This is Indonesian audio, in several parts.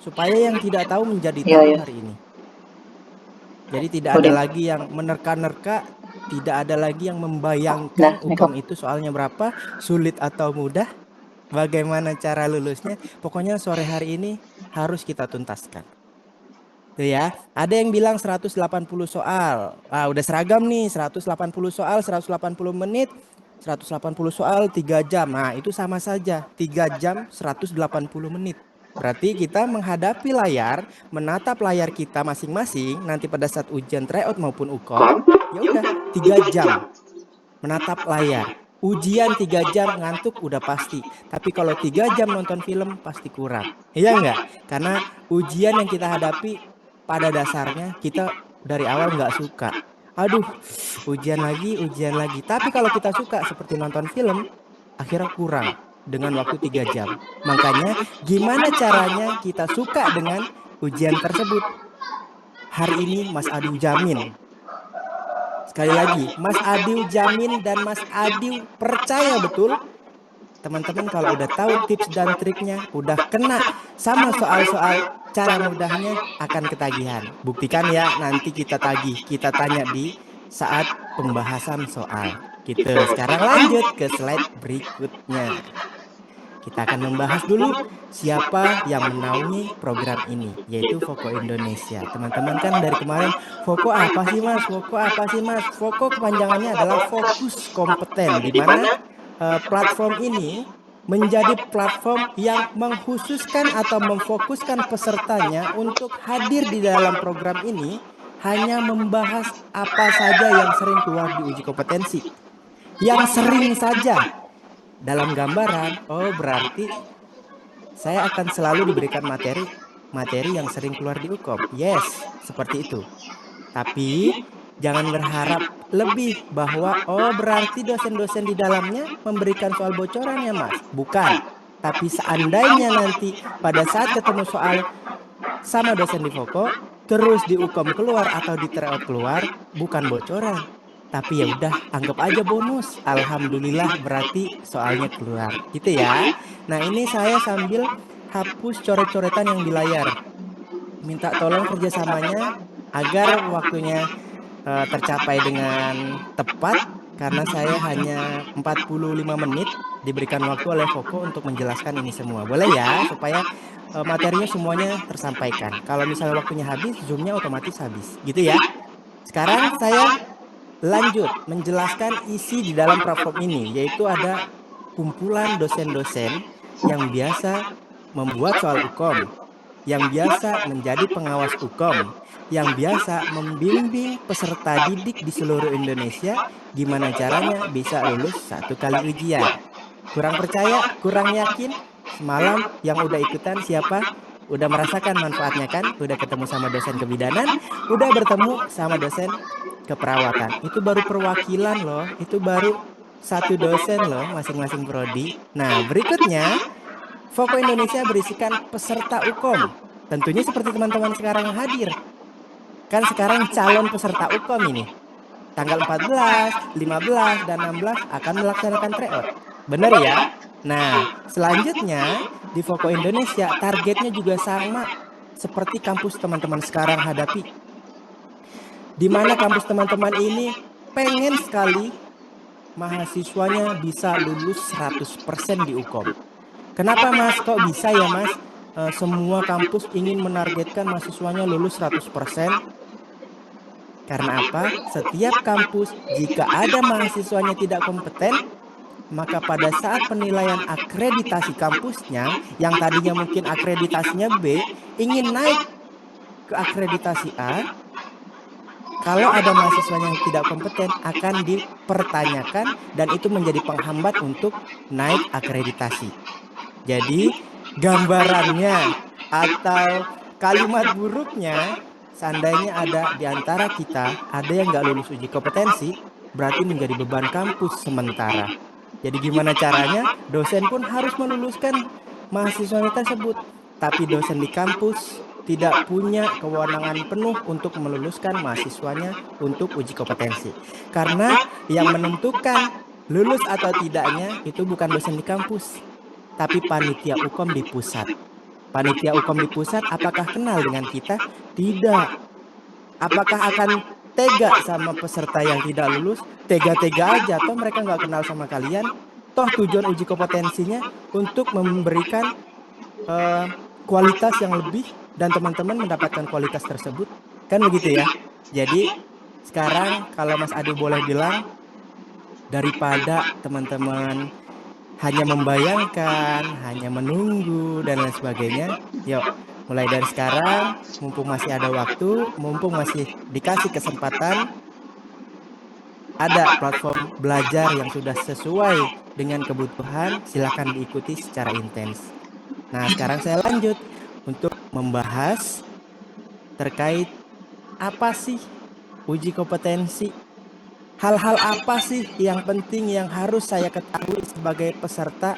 supaya yang tidak tahu menjadi Iya, tahu iya. hari ini. Jadi tidak ada Boleh. lagi yang menerka-nerka, tidak ada lagi yang Nah, membayangkan Niko. UKOM itu soalnya berapa, sulit atau mudah, bagaimana cara lulusnya. Pokoknya sore hari ini harus kita tuntaskan. Tuh ya, ada yang bilang 180 soal. Ah, udah seragam nih, 180 soal, 180 menit, 180 soal 3 jam. Nah, itu sama saja, 3 jam 180 menit. Berarti kita menghadapi layar, menatap layar kita masing-masing nanti pada saat ujian tryout maupun UKOM, ya udah 3 jam menatap layar. Ujian 3 jam ngantuk udah pasti. Tapi kalau 3 jam nonton film pasti kurang. Iya enggak? Karena ujian yang kita hadapi pada dasarnya kita dari awal nggak suka. Aduh, ujian lagi, ujian lagi. Tapi kalau kita suka seperti nonton film, akhirnya kurang dengan waktu 3 jam. Makanya gimana caranya kita suka dengan ujian tersebut? Hari ini Mas Adiu jamin. Sekali lagi, Mas Adiu jamin dan Mas Adiu percaya betul. Teman-teman kalau udah tahu tips dan triknya, udah kena sama soal-soal cara mudahnya akan ketagihan. Buktikan ya, nanti kita tagih, kita tanya di saat pembahasan soal. Gitu. Sekarang lanjut ke slide berikutnya. Kita akan membahas dulu siapa yang menaungi program ini, yaitu Voko Indonesia. Teman-teman kan dari kemarin, Voko apa sih Mas? Voko apa sih Mas? Voko kepanjangannya adalah Fokus Kompeten, di mana platform ini menjadi platform yang mengkhususkan atau memfokuskan pesertanya untuk hadir di dalam program ini hanya membahas apa saja yang sering keluar di uji kompetensi. Yang sering saja dalam gambaran, oh berarti saya akan selalu diberikan materi yang sering keluar di UKOM. Yes, seperti itu. Tapi jangan berharap lebih bahwa oh berarti dosen-dosen di dalamnya memberikan soal bocoran ya Mas. Bukan. Tapi seandainya nanti pada saat ketemu soal sama dosen di Voko, terus di UKOM keluar atau di tryout keluar, bukan bocoran. Tapi ya udah, anggap aja bonus. Alhamdulillah berarti soalnya keluar. Gitu ya. Nah, ini saya sambil hapus coret-coretan yang di layar. Minta tolong kerjasamanya agar waktunya tercapai dengan tepat karena saya hanya 45 menit diberikan waktu oleh Voko untuk menjelaskan ini semua. Boleh ya supaya materinya semuanya tersampaikan. Kalau misalnya waktunya habis, zoomnya otomatis habis. Gitu ya. Sekarang saya lanjut menjelaskan isi di dalam platform ini, yaitu ada kumpulan dosen-dosen yang biasa membuat soal UKOM, yang biasa menjadi pengawas UKOM, yang biasa membimbing peserta didik di seluruh Indonesia gimana caranya bisa lulus satu kali ujian. Kurang percaya, kurang yakin? Semalam yang udah ikutan siapa? Udah merasakan manfaatnya kan? Udah ketemu sama dosen kebidanan, udah bertemu sama dosen keperawatan. Itu baru perwakilan loh, itu baru satu dosen loh masing-masing prodi. Nah, berikutnya Voko Indonesia berisikan peserta UKOM. Tentunya seperti teman-teman sekarang yang hadir. Kan sekarang calon peserta UKOM ini. Tanggal 14, 15, dan 16 akan melaksanakan tryout. Benar ya? Nah, selanjutnya di Voko Indonesia targetnya juga sama seperti kampus teman-teman sekarang hadapi. Di mana kampus teman-teman ini pengen sekali mahasiswanya bisa lulus 100% di UKOM. Kenapa Mas? Kok bisa ya Mas? Semua kampus ingin menargetkan mahasiswanya lulus 100%. Karena apa? Setiap kampus jika ada mahasiswanya tidak kompeten, maka pada saat penilaian akreditasi kampusnya yang tadinya mungkin akreditasinya B, ingin naik ke akreditasi A, kalau ada mahasiswanya yang tidak kompeten akan dipertanyakan dan itu menjadi penghambat untuk naik akreditasi. Jadi gambarannya atau kalimat buruknya, seandainya ada di antara kita ada yang nggak lulus uji kompetensi, berarti menjadi beban kampus sementara. Jadi gimana caranya? Dosen pun harus meluluskan mahasiswanya tersebut. Tapi dosen di kampus tidak punya kewenangan penuh untuk meluluskan mahasiswanya untuk uji kompetensi. Karena yang menentukan lulus atau tidaknya itu bukan dosen di kampus, tapi panitia UKOM di pusat. Panitia Ukom di pusat apakah kenal dengan kita? Tidak. Apakah akan tega sama peserta yang tidak lulus? Tega-tega aja, toh mereka nggak kenal sama kalian. Toh tujuan uji kompetensinya untuk memberikan eh, kualitas yang lebih dan teman-teman mendapatkan kualitas tersebut. Kan begitu ya. Jadi sekarang kalau Mas Adi boleh bilang, daripada teman-teman hanya membayangkan, hanya menunggu dan lain sebagainya, yuk mulai dari sekarang, mumpung masih ada waktu, mumpung masih dikasih kesempatan, ada platform belajar yang sudah sesuai dengan kebutuhan, silakan diikuti secara intens. Nah, sekarang saya lanjut untuk membahas terkait apa sih uji kompetensi. Hal-hal apa sih yang penting yang harus saya ketahui sebagai peserta?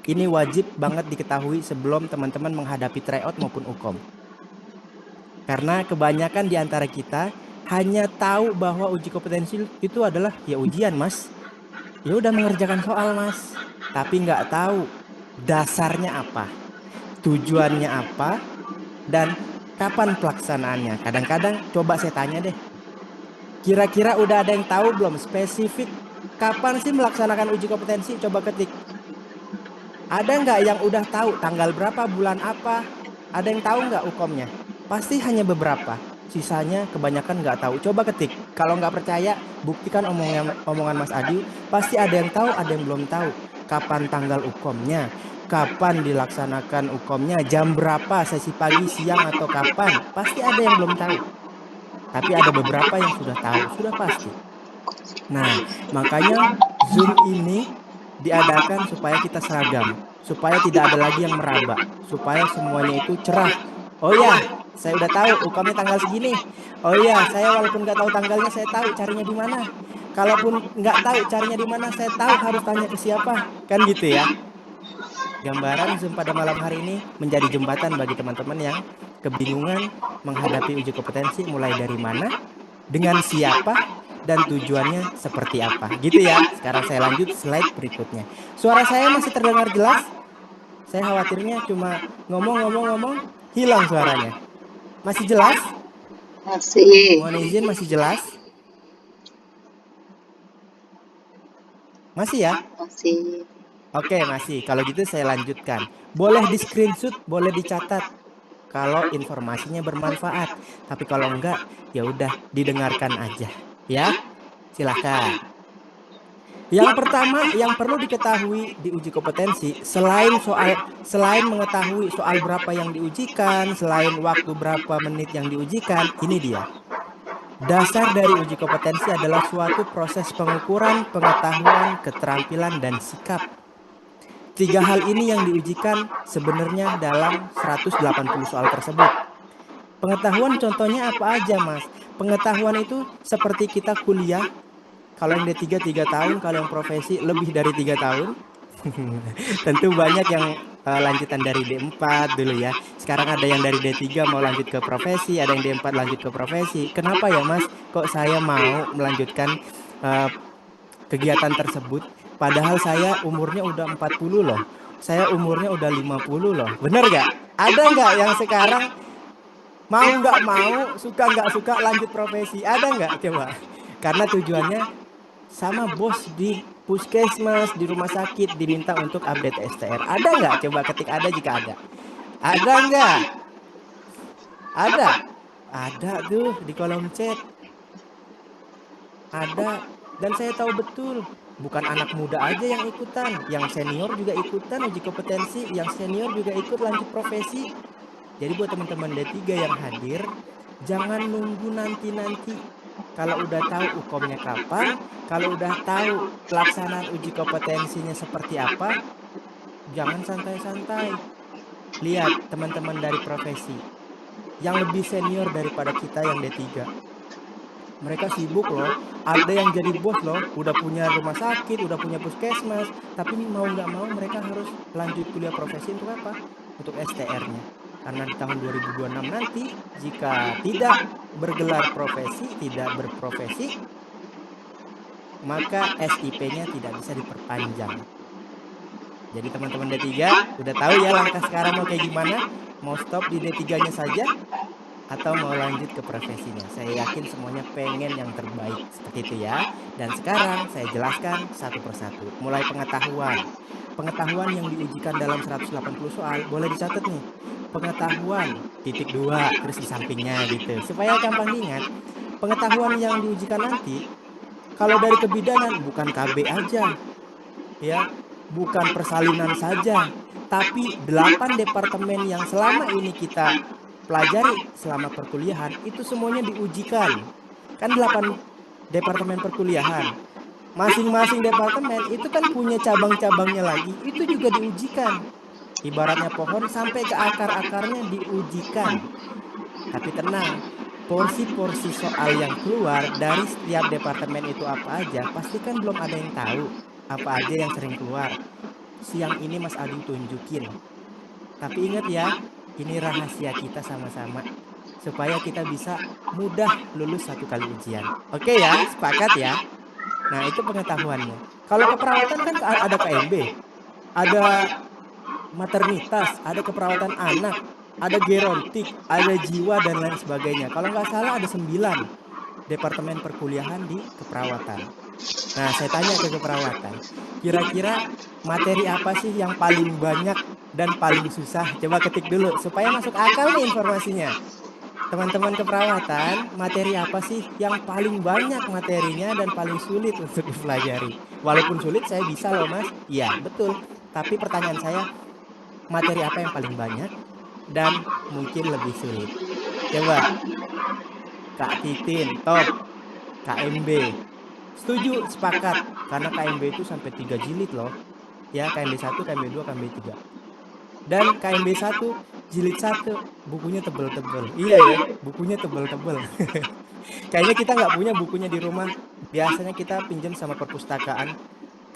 Ini wajib banget diketahui sebelum teman-teman menghadapi tryout maupun UKOM. Karena kebanyakan di antara kita hanya tahu bahwa uji kompetensi itu adalah ya ujian, Mas. Ya udah mengerjakan soal, Mas. Tapi nggak tahu dasarnya apa, tujuannya apa, dan kapan pelaksanaannya. Kadang-kadang coba saya tanya deh, kira-kira udah ada yang tahu belum spesifik kapan sih melaksanakan uji kompetensi? Coba ketik. Ada nggak yang udah tahu tanggal berapa, bulan apa? Ada yang tahu nggak UKOM-nya? Pasti hanya beberapa. Sisanya kebanyakan nggak tahu. Coba ketik. Kalau nggak percaya, buktikan omongan Mas Adi. Pasti ada yang tahu, ada yang belum tahu. Kapan tanggal UKOM-nya? Kapan dilaksanakan UKOM-nya? Jam berapa? Sesi pagi, siang, atau kapan? Pasti ada yang belum tahu. Tapi ada beberapa yang sudah tahu, sudah pasti. Nah, makanya Zoom ini diadakan supaya kita seragam, supaya tidak ada lagi yang meraba, supaya semuanya itu cerah. Oh ya, saya udah tahu UKM-nya tanggal segini. Oh iya, saya walaupun nggak tahu tanggalnya, saya tahu carinya di mana. Kalaupun nggak tahu carinya di mana, saya tahu harus tanya ke siapa. Kan gitu ya. Gambaran Zoom pada malam hari ini menjadi jembatan bagi teman-teman yang kebingungan menghadapi uji kompetensi mulai dari mana, dengan siapa, dan tujuannya seperti apa. Gitu ya. Sekarang saya lanjut slide berikutnya. Suara saya masih terdengar jelas? Saya khawatirnya cuma ngomong-ngomong-ngomong hilang suaranya. Masih jelas? Masih. Mohon izin, masih jelas? Masih ya? Masih. Oke, masih. Kalau gitu saya lanjutkan. Boleh di screenshot, boleh dicatat kalau informasinya bermanfaat. Tapi kalau enggak, ya udah didengarkan aja. Ya, silahkan. Yang pertama yang perlu diketahui di uji kompetensi, selain mengetahui soal berapa yang diujikan, selain waktu berapa menit yang diujikan, ini dia. Dasar dari uji kompetensi adalah suatu proses pengukuran pengetahuan, keterampilan, dan sikap. Tiga hal ini yang diujikan sebenarnya dalam 180 soal tersebut. Pengetahuan contohnya apa aja, Mas? Pengetahuan itu seperti kita kuliah. Kalau yang D3 3 tahun, kalau yang profesi lebih dari 3 tahun. Tentu banyak yang lanjutan dari D4 dulu ya. Sekarang ada yang dari D3 mau lanjut ke profesi, ada yang D4 lanjut ke profesi. Kenapa ya, Mas? Kok saya mau melanjutkan uh, kegiatan tersebut? Padahal saya umurnya udah 40 loh. Saya umurnya udah 50 loh. Bener gak? Ada nggak yang sekarang mau nggak mau, suka nggak suka lanjut profesi? Ada nggak? Coba. Karena tujuannya sama bos di puskesmas, di rumah sakit diminta untuk update STR. Ada nggak? Coba ketik ada jika ada. Ada nggak? Ada. Ada tuh di kolom chat. Ada. Dan saya tahu betul, bukan anak muda aja yang ikutan, yang senior juga ikutan uji kompetensi, yang senior juga ikut lanjut profesi. Jadi buat teman-teman D3 yang hadir, jangan nunggu nanti-nanti. Kalau udah tahu UKOM-nya kapan, kalau udah tahu pelaksanaan uji kompetensinya seperti apa, jangan santai-santai. Lihat teman-teman dari profesi yang lebih senior daripada kita yang D3. Mereka sibuk loh, ada yang jadi bos loh, udah punya rumah sakit, udah punya puskesmas, tapi mau nggak mau mereka harus lanjut kuliah profesi untuk apa? Untuk STR-nya. Karena di tahun 2026 nanti, jika tidak bergelar profesi, tidak berprofesi, maka SIP-nya tidak bisa diperpanjang. Jadi teman-teman D3 udah tahu ya langkah sekarang mau kayak gimana? Mau stop di D3-nya saja atau mau lanjut ke profesinya? Saya yakin semuanya pengen yang terbaik seperti itu ya. Dan sekarang saya jelaskan satu persatu. Mulai pengetahuan. Pengetahuan yang diujikan dalam 180 soal boleh dicatat nih. Pengetahuan titik 2 terus di sampingnya gitu. Supaya gampang diingat. Pengetahuan yang diujikan nanti kalau dari kebidanan bukan KB aja, ya, bukan persalinan saja, tapi 8 departemen yang selama ini kita pelajari selama perkuliahan itu semuanya diujikan. Kan 8 departemen perkuliahan. Masing-masing departemen itu kan punya cabang-cabangnya lagi, itu juga diujikan. Ibaratnya pohon sampai ke akar-akarnya diujikan. Tapi tenang, porsi-porsi soal yang keluar dari setiap departemen itu apa aja, pasti kan belum ada yang tahu apa aja yang sering keluar. Siang ini Mas Adi tunjukin. Tapi ingat ya, ini rahasia kita sama-sama. Supaya kita bisa mudah lulus satu kali ujian. Oke ya, sepakat ya? Nah itu pengetahuannya. Kalau keperawatan kan ada KMB, ada maternitas, ada keperawatan anak, ada gerontik, ada jiwa dan lain sebagainya. Kalau nggak salah ada 9 departemen perkuliahan di keperawatan. Nah, saya tanya ke keperawatan, kira-kira materi apa sih yang paling banyak dan paling susah? Coba ketik dulu supaya masuk akal nih informasinya. Teman-teman keperawatan, materi apa sih yang paling banyak materinya dan paling sulit untuk dipelajari? Walaupun sulit saya bisa loh Mas. Iya, betul. Tapi pertanyaan saya, materi apa yang paling banyak dan mungkin lebih sulit? Coba Kak Titin, top, KMB. Setuju, sepakat. Karena KMB itu sampai 3 jilid loh. Ya, KMB 1, KMB 2, KMB 3. Dan KMB 1, jilid 1, bukunya tebel-tebel. Iya ya, bukunya tebel-tebel. Kayaknya kita nggak punya bukunya di rumah. Biasanya kita pinjam sama perpustakaan.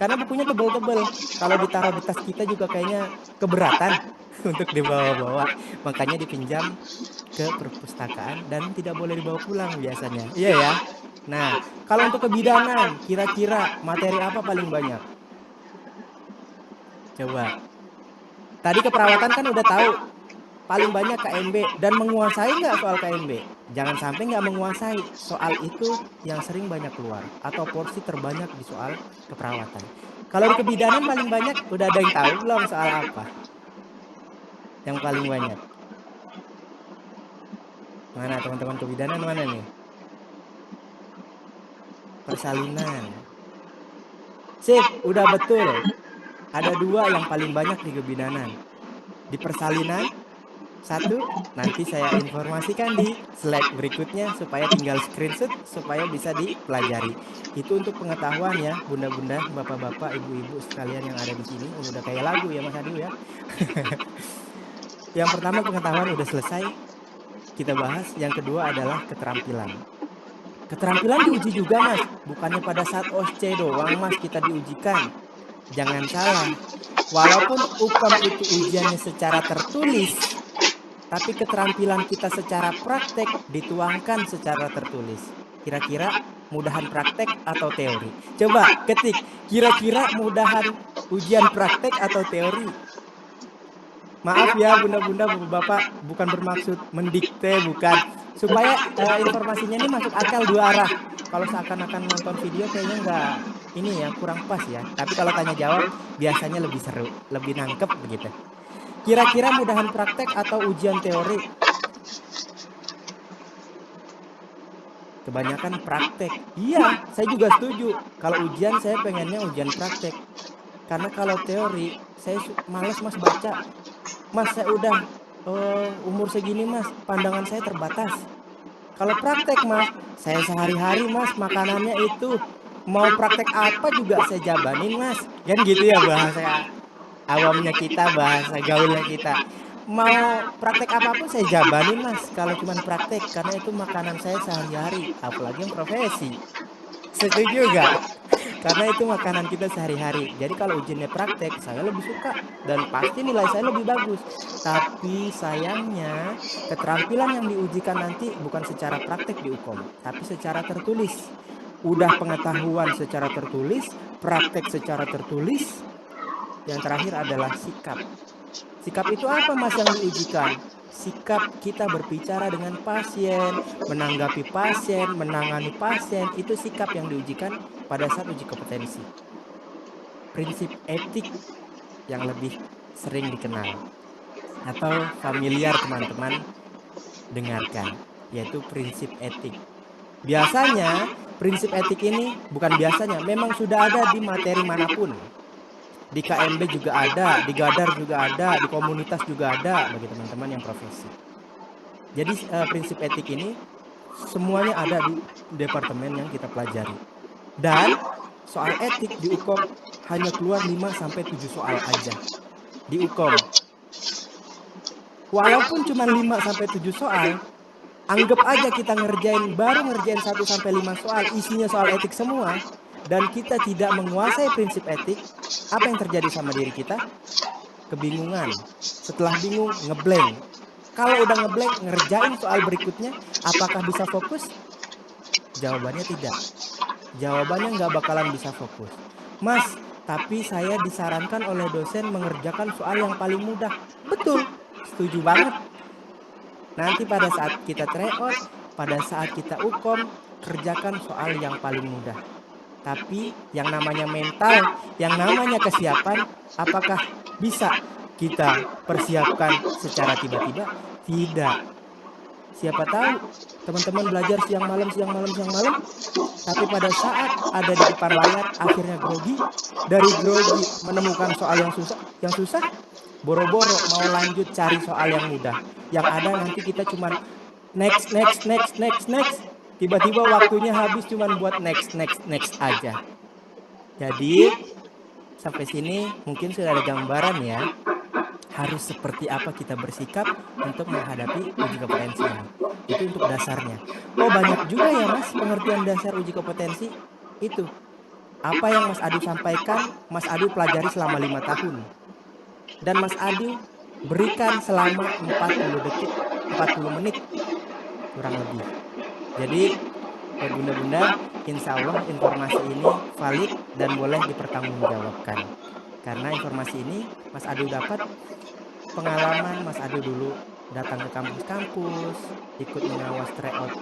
Karena bukunya tebel-tebel. Kalau ditaruh di tas kita juga kayaknya keberatan untuk dibawa-bawa. Makanya dipinjam ke perpustakaan dan tidak boleh dibawa pulang biasanya. Iya ya. Nah, kalau untuk kebidanan, kira-kira materi apa paling banyak? Coba. Tadi keperawatan kan udah tahu. Paling banyak KMB dan menguasai nggak soal KMB? Jangan sampai nggak menguasai. Soal itu yang sering banyak keluar atau porsi terbanyak di soal keperawatan. Kalau di kebidanan paling banyak udah ada yang tahu belum soal apa? Yang paling banyak. Mana teman-teman kebidanan mana nih? Persalinan. Sip, udah betul. Ada 2 yang paling banyak di kebidanan. Di persalinan, 1, nanti saya informasikan di slide berikutnya supaya tinggal screenshot supaya bisa dipelajari. Itu untuk pengetahuan ya, bunda-bunda, bapak-bapak, ibu-ibu sekalian yang ada di sini. Ini udah kayak lagu ya Mas Adi ya. Yang pertama pengetahuan udah selesai, kita bahas. Yang kedua adalah keterampilan. Keterampilan diuji juga Mas, bukannya pada saat OSCE doang Mas kita diujikan. Jangan salah, walaupun UKAM itu ujiannya secara tertulis, tapi keterampilan kita secara praktek dituangkan secara tertulis. Kira-kira mudahan praktek atau teori? Coba ketik, kira-kira mudahan ujian praktek atau teori? Maaf ya bunda-bunda, bapak-bapak, bukan bermaksud mendikte, bukan. Supaya informasinya ini masuk akal 2 arah. Kalau seakan-akan nonton video kayaknya nggak, ini ya kurang pas ya. Tapi kalau tanya jawab biasanya lebih seru, lebih nangkep begitu. Kira-kira mudahan praktek atau ujian teori? Kebanyakan praktek. Iya, saya juga setuju. Kalau ujian saya pengennya ujian praktek. Karena kalau teori saya males Mas baca. Mas saya udah umur segini Mas, pandangan saya terbatas. Kalau praktek Mas, saya sehari-hari Mas makanannya itu mau praktek apa juga saya jabanin Mas. Kan gitu ya bahasa awamnya kita, bahasa gaulnya kita. Mau praktek apapun saya jabanin Mas kalau cuman praktek, karena itu makanan saya sehari-hari, apalagi yang profesi. Setuju gak? Karena itu makanan kita sehari-hari. Jadi kalau ujiannya praktek, saya lebih suka dan pasti nilai saya lebih bagus. Tapi sayangnya keterampilan yang diujikan nanti bukan secara praktek di UKOM, tapi secara tertulis. Udah pengetahuan secara tertulis, praktek secara tertulis. Yang terakhir adalah sikap. Sikap itu apa Mas yang diujikan? Sikap kita berbicara dengan pasien, menanggapi pasien, menangani pasien, itu sikap yang diujikan pada saat uji kompetensi. Prinsip etik yang lebih sering dikenal atau familiar teman-teman dengarkan, yaitu prinsip etik. Biasanya prinsip etik ini bukan biasanya, memang sudah ada di materi manapun. Di KMB juga ada, di Gadar juga ada, di komunitas juga ada bagi teman-teman yang profesi. Jadi prinsip etik ini semuanya ada di departemen yang kita pelajari. Dan soal etik di Ukom hanya keluar 5 sampai 7 soal aja. Di Ukom. Walaupun cuma 5 sampai 7 soal, anggap aja kita baru ngerjain 1 sampai 5 soal, isinya soal etik semua, dan kita tidak menguasai prinsip etik, apa yang terjadi sama diri kita? Kebingungan. Setelah bingung, ngeblank. Kalau udah ngeblank, ngerjain soal berikutnya, apakah bisa fokus? Jawabannya tidak. Jawabannya nggak bakalan bisa fokus. Mas, tapi saya disarankan oleh dosen mengerjakan soal yang paling mudah. Betul, setuju banget. Nanti pada saat kita tryout, pada saat kita ukom, kerjakan soal yang paling mudah. Tapi yang namanya mental, yang namanya kesiapan, apakah bisa kita persiapkan secara tiba-tiba? Tidak. Siapa tahu teman-teman belajar siang malam, tapi pada saat ada di depan layar akhirnya grogi. Dari grogi menemukan soal yang susah, boro-boro mau lanjut cari soal yang mudah. Yang ada nanti kita cuman next. Tiba-tiba waktunya habis cuman buat next aja. Jadi sampai sini mungkin sudah ada gambaran ya, harus seperti apa kita bersikap untuk menghadapi uji kompetensi ini. Itu untuk dasarnya. Oh banyak juga ya Mas pengertian dasar uji kompetensi. Itu apa yang Mas Adi sampaikan, Mas Adi pelajari selama 5 tahun. Dan Mas Adi berikan selama 40 detik, 40 menit kurang lebih. Jadi buat bunda-bunda, insya Allah informasi ini valid dan boleh dipertanggungjawabkan. Karena informasi ini Mas Adi dapat pengalaman Mas Adi dulu datang ke kampus-kampus, ikut mengawas tryout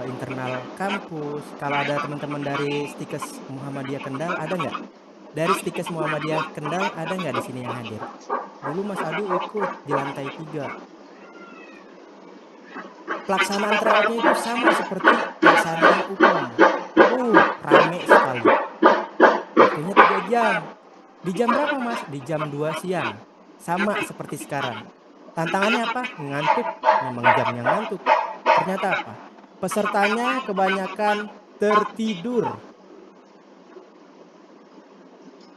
internal kampus. Kalau ada teman-teman dari Stikes Muhammadiyah Kendal, ada nggak? Dari Stikes Muhammadiyah Kendal ada nggak di sini yang hadir? Dulu Mas Adi ikut di lantai 3. Pelaksanaan tryoutnya itu sama seperti pelaksanaan UKOM. Rame sekali. Waktunya 3 jam. Di jam berapa Mas? Di jam 2 siang. Sama seperti sekarang. Tantangannya apa? Ngantuk. Memang jamnya ngantuk. Ternyata apa? Pesertanya kebanyakan tertidur.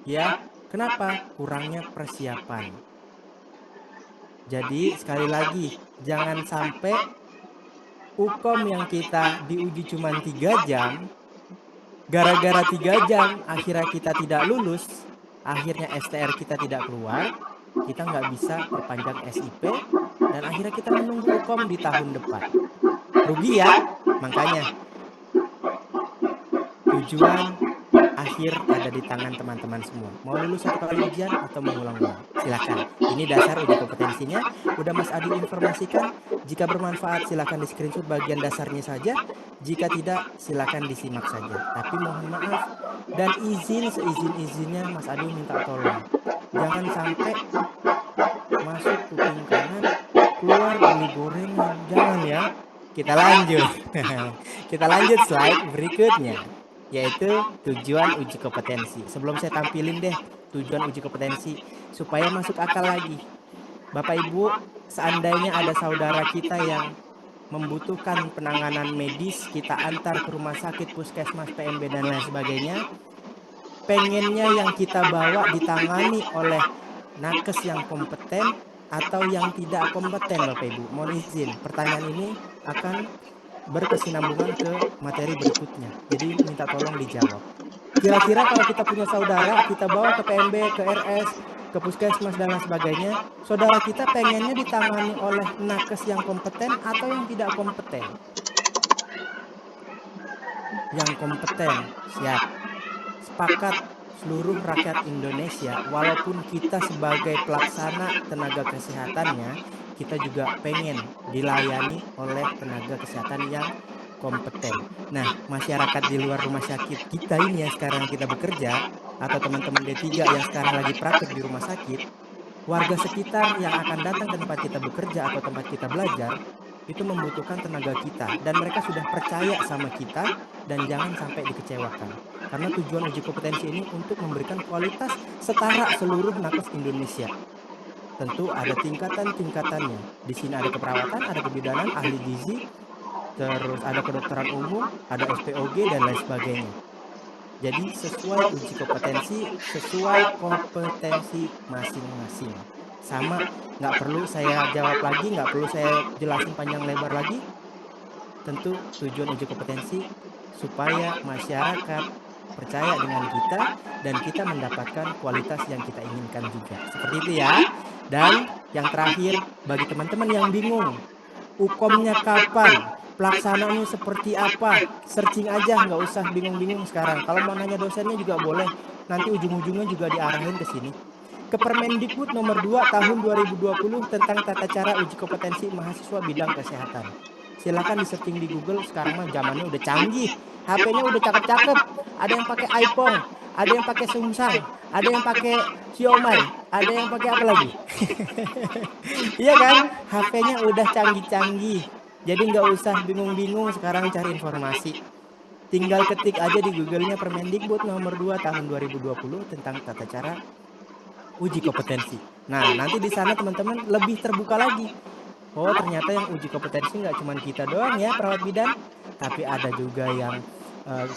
Ya, kenapa? Kurangnya persiapan. Jadi sekali lagi, jangan sampai UKOM yang kita diuji cuma 3 jam, gara-gara 3 jam akhirnya kita tidak lulus, akhirnya STR kita tidak keluar, kita nggak bisa perpanjang SIP, dan akhirnya kita menunggu UKOM di tahun depan. Rugi ya, makanya tujuan akhir ada di tangan teman-teman semua. Mau lulus 1 kali ujian atau mengulang-ulang, silakan. Ini dasar uji kompetensinya, udah Mas Adi informasikan. Jika bermanfaat silakan di screenshot bagian dasarnya saja. Jika tidak silakan disimak saja. Tapi mohon maaf dan seizin-izinnya Mas Adi minta tolong. Jangan sampai masuk kuping kanan, keluar beli gorengan. Jangan ya. Kita lanjut. Kita lanjut slide berikutnya, yaitu tujuan uji kompetensi. Sebelum saya tampilin deh tujuan uji kompetensi supaya masuk akal lagi. Bapak Ibu, seandainya ada saudara kita yang membutuhkan penanganan medis, kita antar ke rumah sakit, puskesmas, PMB dan lain sebagainya, pengennya yang kita bawa ditangani oleh nakes yang kompeten atau yang tidak kompeten. Bapak Ibu, mohon izin, pertanyaan ini akan berkesinambungan ke materi berikutnya, jadi minta tolong dijawab. Kira-kira kalau kita punya saudara, kita bawa ke PMB, ke RS, ke puskesmas dan lain sebagainya, saudara kita pengennya ditangani oleh nakes yang kompeten atau yang tidak kompeten? Yang kompeten. Siap. Sepakat seluruh rakyat Indonesia, walaupun kita sebagai pelaksana tenaga kesehatannya, kita juga pengen dilayani oleh tenaga kesehatan yang kompeten. Nah, masyarakat di luar rumah sakit kita ini yang sekarang kita bekerja, atau teman-teman D3 yang sekarang lagi praktek di rumah sakit, warga sekitar yang akan datang ke tempat kita bekerja atau tempat kita belajar, itu membutuhkan tenaga kita dan mereka sudah percaya sama kita dan jangan sampai dikecewakan. Karena tujuan uji kompetensi ini untuk memberikan kualitas setara seluruh nakes Indonesia. Tentu ada tingkatan-tingkatannya. Di sini ada keperawatan, ada kebidanan, ahli gizi, terus ada kedokteran umum, ada SPOG dan lain sebagainya. Jadi sesuai uji kompetensi, sesuai kompetensi masing-masing. Sama, nggak perlu saya jawab lagi, nggak perlu saya jelasin panjang lebar lagi. Tentu tujuan uji kompetensi supaya masyarakat percaya dengan kita dan kita mendapatkan kualitas yang kita inginkan juga. Seperti itu ya. Dan yang terakhir, bagi teman-teman yang bingung, UKOM-nya kapan? Pelaksanaannya seperti apa? Searching aja, nggak usah bingung-bingung sekarang. Kalau mau nanya dosennya juga boleh. Nanti ujung-ujungnya juga diarahin ke sini. Ke Permendikbud nomor 2 tahun 2020 tentang tata cara uji kompetensi mahasiswa bidang kesehatan. Silakan di searching di Google, sekarang mah zamannya udah canggih. HP-nya udah cakep-cakep. Ada yang pakai iPhone, ada yang pakai Samsung, ada yang pakai Xiaomi, ada yang pakai apa lagi? Iya kan? HP-nya udah canggih-canggih. Jadi nggak usah bingung-bingung sekarang cari informasi. Tinggal ketik aja di Google-nya Permendikbud nomor 2 tahun 2020 tentang tata cara uji kompetensi. Nah, nanti di sana teman-teman lebih terbuka lagi. Oh, ternyata yang uji kompetensi nggak cuma kita doang ya perawat bidan, tapi ada juga yang eh,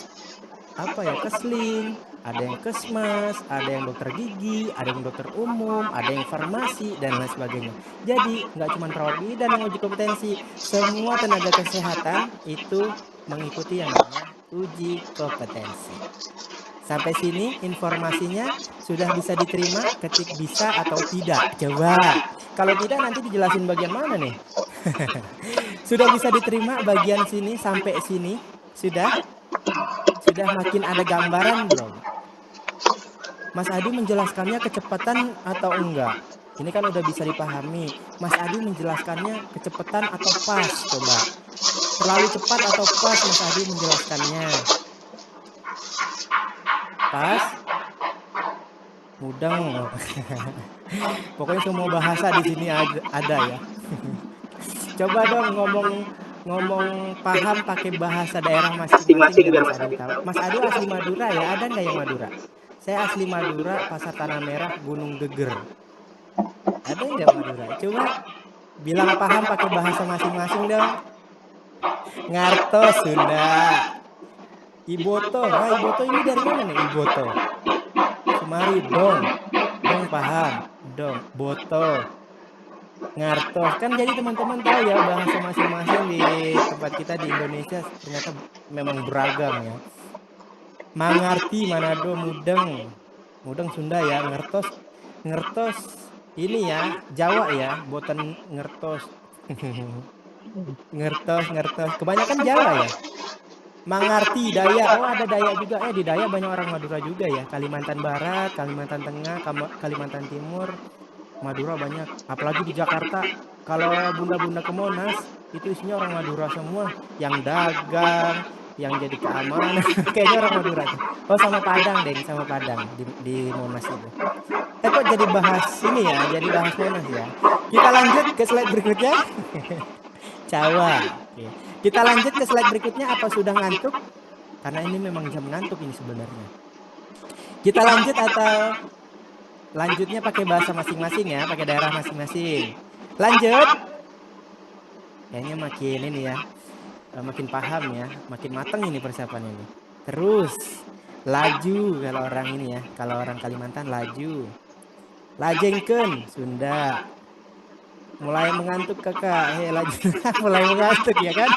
kesling, ada yang kesmas, ada yang dokter gigi, ada yang dokter umum, ada yang farmasi dan lain sebagainya. Jadi nggak cuma perawat bidan yang uji kompetensi, semua tenaga kesehatan itu mengikuti yang namanya uji kompetensi. Sampai sini informasinya sudah bisa diterima, ketik bisa atau tidak. Coba. Kalau tidak nanti dijelasin bagian mana nih? Sudah bisa diterima bagian sini sampai sini? Sudah? Sudah makin ada gambaran belum? Mas Adi menjelaskannya kecepatan atau enggak? Ini kan udah bisa dipahami. Mas Adi menjelaskannya kecepatan atau pas? Coba. Terlalu cepat atau pas Mas Adi menjelaskannya? Pas? Mudeng. Pokoknya semua bahasa di sini ada ya. Coba dong ngomong paham pakai bahasa daerah masing-masing biar Mas Adi tahu. Mas Adi asli Madura ya? Ada nggak yang Madura? Saya asli Madura, Pasar Tanah Merah, Gunung Geger. Ada nggak Madura? Coba bilang paham pakai bahasa masing-masing dong. Ngartos Sunda. Iboto. Nah, Iboto ini dari mana nih Iboto? Semari dong. Dong paham. Dong. Boto. Ngartos. Kan jadi teman-teman tahu ya bahasa masing-masing di tempat kita di Indonesia ternyata memang beragam ya. Mangarti Manado Mudeng. Mudeng Sunda ya. Ngertos. Ngertos ini ya Jawa ya. Boten ngertos. Ngertos. Kebanyakan Jawa ya. Mangarti Daya. Oh, ada Daya juga. Di Daya banyak orang Madura juga ya. Kalimantan Barat, Kalimantan Tengah, Kalimantan Timur, Madura banyak. Apalagi di Jakarta. Kalau bunda-bunda ke Monas, itu isinya orang Madura semua. Yang dagang, yang jadi keamanan. Kayaknya orang Madura tuh. Oh, sama Padang deh, sama Padang di Monas itu. Kok jadi bahas ini ya, jadi bahas Monas ya. Kita lanjut ke slide berikutnya. Jawa. Oke. Kita lanjut ke slide berikutnya. Apa sudah ngantuk? Karena ini memang jam ngantuk ini sebenarnya. Kita lanjut atau lanjutnya pakai bahasa masing-masing ya, pakai daerah masing-masing. Lanjut. Kayaknya makin ini ya, makin paham ya, makin matang ini persiapan ini. Terus laju kalau orang ini ya, kalau orang Kalimantan laju. Lajengken Sunda. Mulai mengantuk kakak, lagi mulai mengantuk ya kan?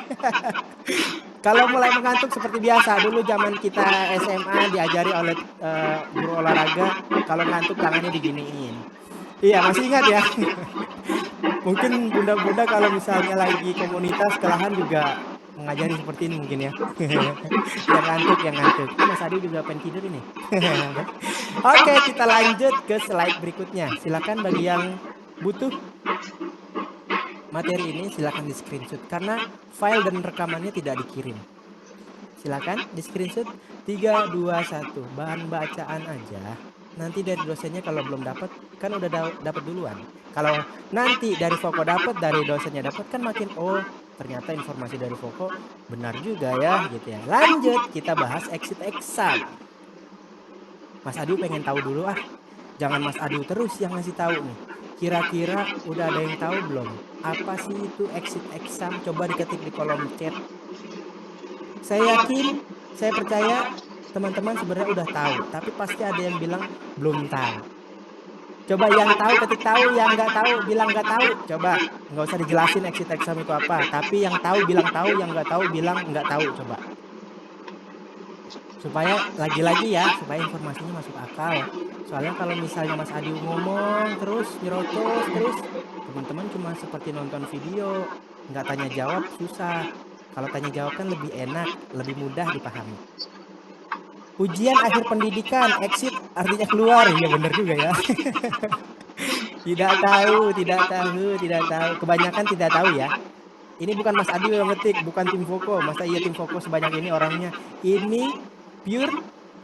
Kalau mulai mengantuk seperti biasa dulu zaman kita SMA diajari oleh guru olahraga, kalau ngantuk tangannya diginiin. Iya masih ingat ya? Mungkin bunda-bunda kalau misalnya lagi komunitas kelahan juga mengajari seperti ini mungkin ya. Yang ngantuk, yang ngantuk. Ini Mas Adi juga pengen tidur ini. Oke, kita lanjut ke slide berikutnya. Silakan bagi yang butuh materi ini silakan di screenshot karena file dan rekamannya tidak dikirim. Silakan di screenshot 3, 2, 1. Bahan bacaan aja. Nanti dari dosennya kalau belum dapat kan udah dapat duluan. Kalau nanti dari Foko dapat, dari dosennya dapat kan makin ternyata informasi dari Foko benar juga ya gitu ya. Lanjut kita bahas exit exam. Mas Adi pengen tahu dulu Jangan Mas Adi terus yang ngasih tahu nih. Kira-kira udah ada yang tahu belum? Apa sih itu exit exam? Coba diketik di kolom chat. Saya yakin, saya percaya teman-teman sebenarnya udah tahu, tapi pasti ada yang bilang belum tahu. Coba yang tahu ketik tahu, yang nggak tahu bilang nggak tahu. Coba nggak usah dijelasin exit exam itu apa, tapi yang tahu bilang tahu, yang nggak tahu bilang nggak tahu. Coba supaya lagi-lagi ya, supaya informasinya masuk akal. Soalnya kalau misalnya Mas Adi ngomong terus nyerocos terus, teman-teman cuma seperti nonton video, nggak tanya jawab susah. Kalau tanya jawab kan lebih enak, lebih mudah dipahami. Ujian akhir pendidikan, exit artinya keluar. Ya benar juga ya. Tidak tahu. Kebanyakan tidak tahu ya. Ini bukan Mas Adi yang ngetik, bukan tim Foko. Masa iya tim Foko sebanyak ini orangnya. Ini pure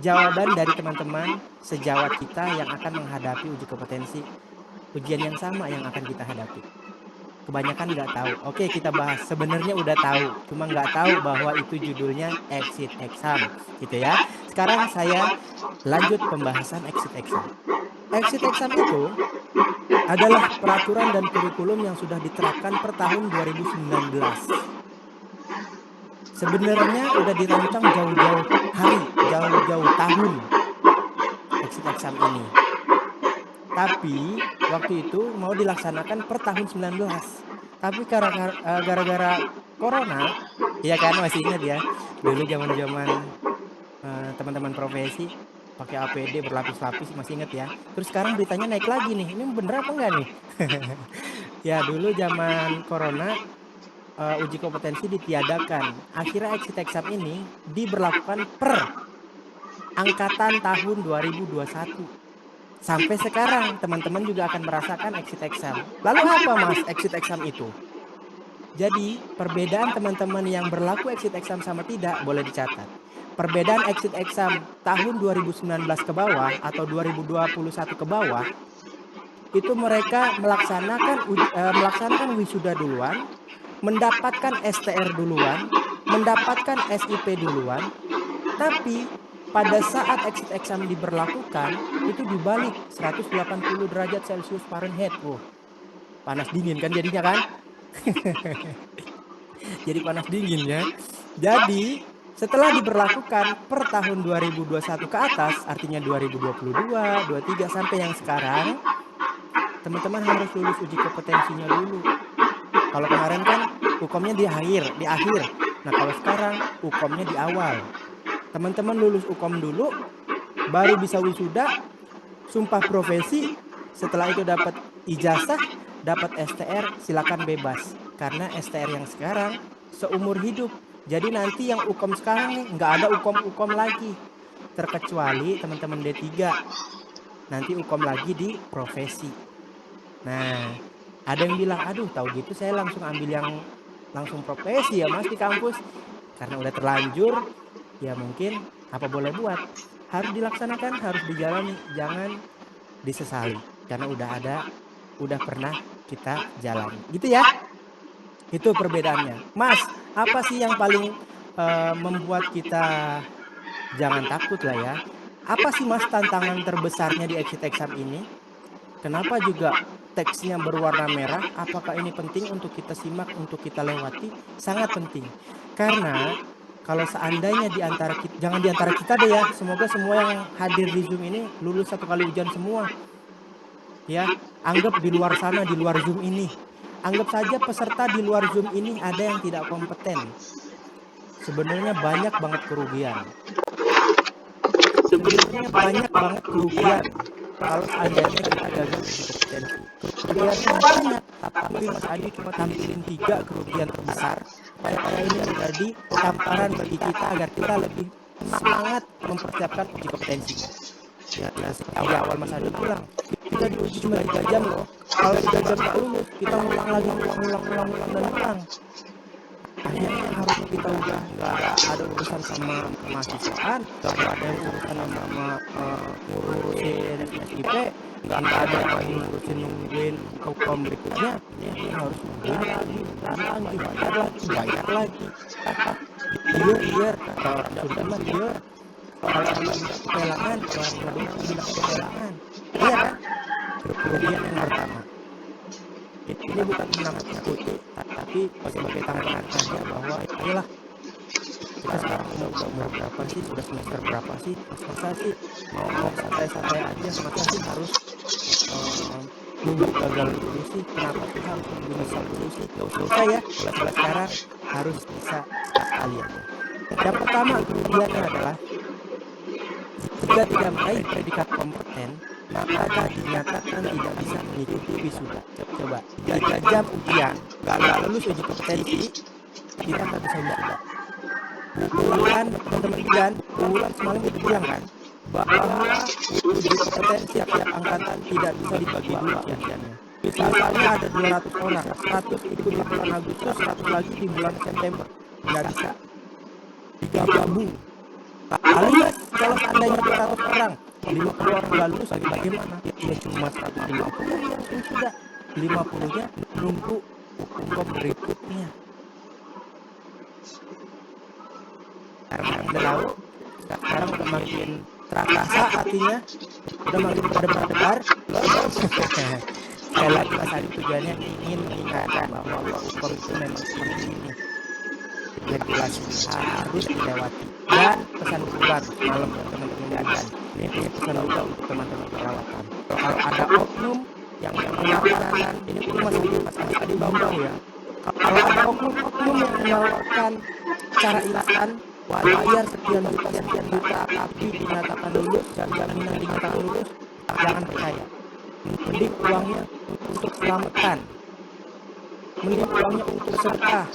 jawaban dari teman-teman sejawat kita yang akan menghadapi uji kompetensi. Ujian yang sama yang akan kita hadapi. Kebanyakan nggak tahu. Oke, kita bahas. Sebenarnya udah tahu, cuma nggak tahu bahwa itu judulnya exit exam, gitu ya. Sekarang saya lanjut pembahasan exit exam. Exit exam itu adalah peraturan dan kurikulum yang sudah diterapkan per tahun 2019. Sebenarnya udah dirancang jauh-jauh hari, jauh-jauh tahun exit exam ini. Tapi waktu itu mau dilaksanakan per tahun 19. Tapi gara-gara corona, ya kan masih ingat ya, dulu zaman-zaman teman-teman profesi pakai APD berlapis-lapis, masih ingat ya. Terus sekarang beritanya naik lagi nih, ini bener apa enggak nih? Ya dulu zaman corona uji kompetensi ditiadakan. Akhirnya exit exam ini diberlakukan per angkatan tahun 2021. Sampai sekarang teman-teman juga akan merasakan exit exam. Lalu apa Mas exit exam itu? Jadi perbedaan teman-teman yang berlaku exit exam sama tidak boleh dicatat. Perbedaan exit exam tahun 2019 ke bawah atau 2021 ke bawah itu mereka melaksanakan wisuda duluan, mendapatkan STR duluan, mendapatkan SIP duluan, tapi pada saat exit exam diberlakukan itu dibalik 180 derajat Celcius Fahrenheit. Panas dingin kan jadinya kan? Jadi panas dingin ya. Jadi setelah diberlakukan per tahun 2021 ke atas, artinya 2022, 23 sampai yang sekarang, teman-teman harus lulus uji kompetensinya dulu. Kalau kemarin kan hukumnya di akhir. Nah kalau sekarang hukumnya di awal. Teman-teman lulus UKOM dulu, baru bisa wisuda, sumpah profesi. Setelah itu dapat ijazah, dapat STR, silakan bebas. Karena STR yang sekarang seumur hidup. Jadi nanti yang UKOM sekarang nih nggak ada UKOM lagi, terkecuali teman-teman D3. Nanti UKOM lagi di profesi. Nah, ada yang bilang, aduh tahu gitu saya langsung ambil yang langsung profesi ya Mas di kampus. Karena udah terlanjur. Ya mungkin apa boleh buat, harus dilaksanakan, harus dijalani, jangan disesali karena udah pernah kita jalani, gitu ya. Itu perbedaannya. Mas, apa sih yang paling membuat kita jangan takut lah ya? Apa sih Mas tantangan terbesarnya di exit exam ini? Kenapa juga teksnya berwarna merah? Apakah ini penting untuk kita simak, untuk kita lewati? Sangat penting. Karena kalau seandainya jangan di antara kita deh ya, semoga semua yang hadir di Zoom ini lulus 1 kali ujian semua. Ya, anggap di luar sana, di luar Zoom ini. Anggap saja peserta di luar Zoom ini ada yang tidak kompeten. Sebenarnya banyak banget kerugian. Kalau seandainya kita gagal uji kompetensi. Kerugiannya banyak, tapi Mas Adi cuma tampilin 3 kerugian terbesar Supaya ini menjadi tamparan bagi kita agar kita lebih semangat mempersiapkan uji kompetensinya. Ya, di awal Mas Adi bilang, kita diuji cuma 3 jam loh. Kalau 3 jam tak lulus, kita ngulang lagi, ulang dan ulang. Akhirnya harusnya kita udah nggak ada urusan sama mahasiswaan, nggak ada urusan sama ngurusin SIP, nggak ada ngurusin nungguin hukum berikutnya. Ini harus nungguin lagi, bayar lagi. Biar kata orang Sunda mah biar. Kalau orang kepelangan, orang Madura bilang kepelangan. Iya kan? Kerugian yang pertama. Ini bukan menakut-nakuti, tapi sebagai tambahan saja bahwa inilah kita sekarang udah umur berapa sih, sudah semester berapa sih, masa sih mau santai-santai aja, masa sih harus nunggu gagal dulu sih, kenapa sih harus nunggu misal dulu sih, gak usah ya, mulai sekarang harus bisa kalian. Yang pertama kerugiannya adalah jika tidak meraih predikat kompeten, maka dinyatakan tidak bisa mengikuti wisuda. Coba 3 jam ujian gak lulus uji kompetensi, kita nggak bisa wisuda. Bulan teman-teman bulan semalam itu bilang kan bahwa uji kompetensi tiap angkatan tidak bisa dibagi dua ujiannya. Misalnya ada 200 orang, 100 itu di bulan Agustus, 100 lagi di bulan September. Nggak bisa digabung. Alias kalau seandainya 200 orang, 50 orang nggak lulus lagi bagaimana? Ya cuma 150 yang sudah, 50-nya nunggu hukum berikutnya. Sekarang udah makin terakasa hatinya, udah makin berdebar-debar. Sekali lagi Mas Adi tujuannya ingin mengingatkan bahwa hukum itu memang seperti ini. Regulasi harus dilewati. Dan pesan buat malam teman-teman dan ini pesan juga untuk teman-teman perawatan. Kalau ada oknum yang menawarkan ini Mas Adi bau ya. Kalau ada oknum yang menawarkan cara instan, bayar sekian juta tapi dinyatakan lulus dan jaminan dinyatakan lulus, jangan percaya. Mending uangnya untuk selamatan, mending uangnya untuk sedekah,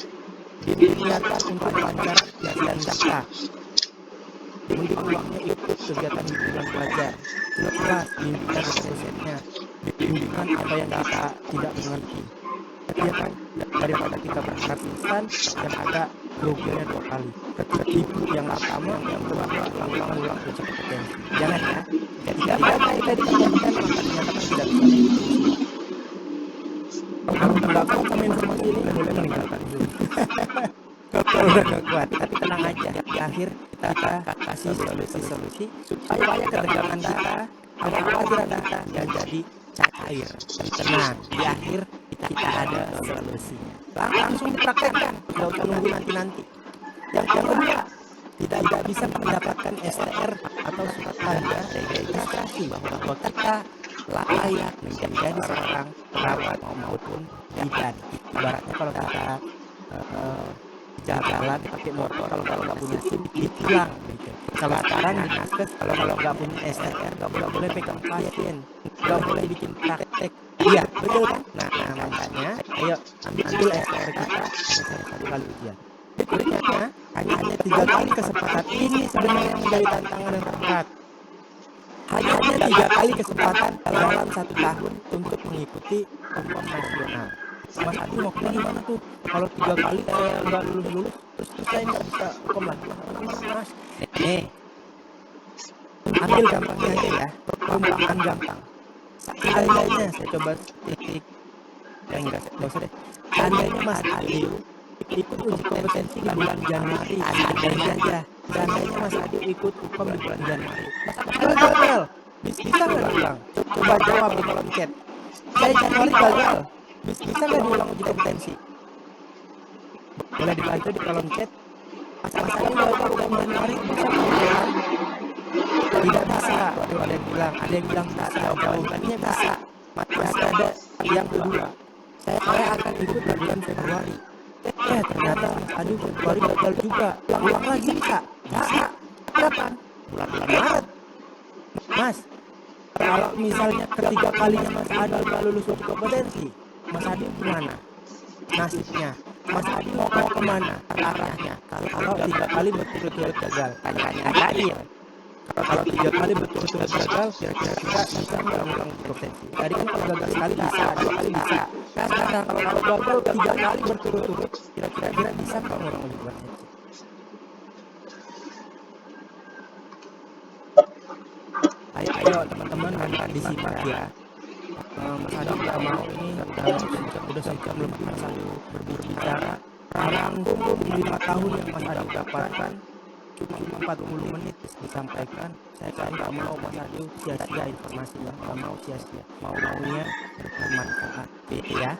dinyatakan untuk lancar dan data. Mending uangnya ikut kegiatan bimbingan pelajar, jelas bimbingan dosennya, bimbingan apa yang kita tidak mengerti. Ya kan, daripada kita berharap instan dan ada kerugiannya 2 kali. Ketipu yang pertama, yang kedua ulang uji kompetensi. Jangan ya. Jadi kita dijadikan maka dinyatakan tidak bisa. Kalau belakang sama informasi ini boleh meninggalkan dulu. Kalau udah gak kuat, tapi tenang aja. Di akhir kita kasih solusi supaya ketegangan kita, kekhawatiran kita yang jadi cair dan tenang. Di akhir kita ada solusinya. Langsung dipraktekkan, tidak usah nunggu nanti. Yang kedua, tidak bisa mendapatkan STR atau surat tanda registrasi bahwa kita layak menjadi seorang perawat maupun bidan. Ibaratnya kalau kita jalan pakai motor, kalau nggak punya SIM ditilang gitu. Kalau sekarang di Naskes kalau nggak punya STR nggak boleh pegang pasien, nggak boleh bikin praktek. Iya betul kan? Nah makanya ayo ambil STR kita hanya 1 kali ujian. Berikutnya hanya 3 kali kesempatan. Ini sebenarnya menjadi tantangan yang terberat. Hanya 3 kali kesempatan dalam 1 tahun untuk mengikuti hukum nasional. Mas Adi mau gimana tuh? Kalau 3 kali saya nggak lulus, terus saya nggak bisa hukum lagi. Mas, ambil gampangnya aja ya. Perumpamaan gampang. Seandainya saya coba titik. Enggak usah deh. Seandainya Mas Adi ikut uji kompetensi di bulan Januari, aja. Seandainya Mas Adi ikut hukum di bulan Januari, Mas gagal. Bisa nggak diulang? Coba jawab di kolom chat. Saya Januari gagal. Bisa nggak diulang uji kompetensi? Boleh dibantu di kolom chat. Mas Adi gagal bulan Januari, bisa nggak diulang? Tidak bisa. Ada yang bilang bisa. Jawabannya bisa. Masih ada yang kedua. Saya akan ikut di bulan Februari. Ternyata Adi Februari gagal juga. Ulang lagi bisa. Kapan? Bulan Maret. Mas, kalau misalnya ketiga kalinya Mas Adi gak lulus uji kompetensi, Mas Adi gimana nasibnya? Mas Adi mau kemana arahnya? Kalau 3 kali berturut-turut gagal, tanya lagi ya. Kalau 3 kali berturut-turut gagal, kira-kira bisa nggak ngulang uji kompetensi? Tadi kan kalau gagal sekali bisa, 2 kali bisa. Nah sekarang kalau gagal 3 kali berturut-turut, kira-kira bisa nggak ngulang uji kompetensi? Ayo teman-teman disimak ya. Mas Adi nggak mau ini udah sejam lebih Mas Adi berbicara. Merangkum 5 tahun yang Mas Adi dapatkan cuma 40 menit disampaikan. Saya kan nggak mau Mas Adi sia-sia informasinya, nggak mau sia-sia, maunya bermanfaat ya.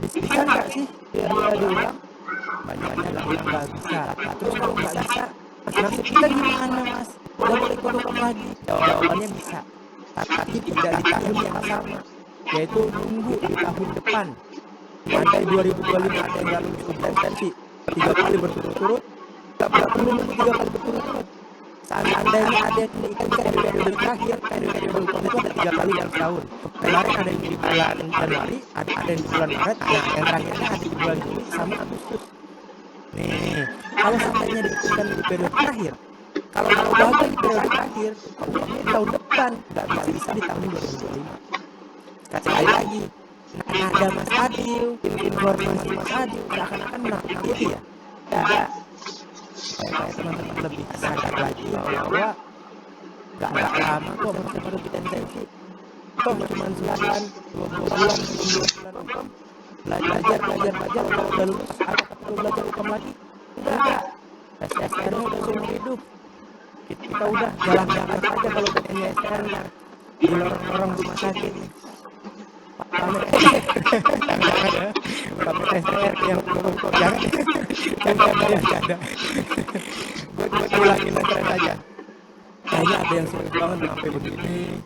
Bisa nggak sih dia diulang? Banyak yang nggak bisa. Terus kalau nggak bisa, nasib kita gimana Mas? Nggak boleh ikut lagi? Jawabannya bisa, tapi tidak di tahun yang sama, yaitu tunggu di tahun depan. Andai 2025 ada yang nggak lulus uji kompetensi 3 kali berturut-turut, nggak perlu nunggu 3 kali berturut-turut. Seandainya ada yang menikah di periode terakhir, periode hukum itu ada 3 kali dalam setahun. Kemarin ada yang di bulan Januari, ada yang di bulan Maret, nah yang terakhirnya ada di bulan Juli sama Agustus. Nih, kalau seandainya diputuskan di periode terakhir, kalau gagal di periode terakhir, uangnya di tahun depan, nggak bisa di tahun 2025. Sekali lagi, nada Mas Adil, informasi Mas Adil, seakan-akan menakutkan ya. Ya, supaya teman-teman lebih sadar lagi bahwa nggak lama kok baru kompetensi. Toh cuma sebulan, 2 bulan, 3 bulan hukum. Belajar, udah lulus, apa perlu belajar hukum lagi? Enggak, SSR-nya udah seumur hidup. Kita udah jalan-jalan aja kalau pengennya SSR-nya di lorong-lorong rumah sakit. Pamer SSR yang jangan ada. Gue ulangin aja. Kayaknya ada yang serius banget sampai begini,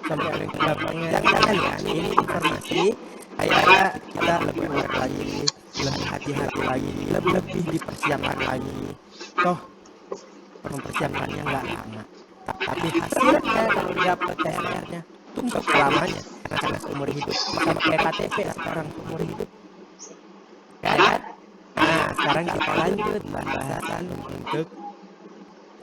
sampai ada yang belakangnya. Jangan ya, ini informasi. Kayak kita lebih aware lagi, lebih hati-hati lagi, lebih dipersiapkan lagi. Toh mempersiapkannya nggak lama, tapi hasilnya kalau dapat THR-nya itu nggak selamanya, karena seumur hidup. Sama kayak KTP sekarang seumur hidup. Kan? Nah sekarang kita lanjut pembahasan untuk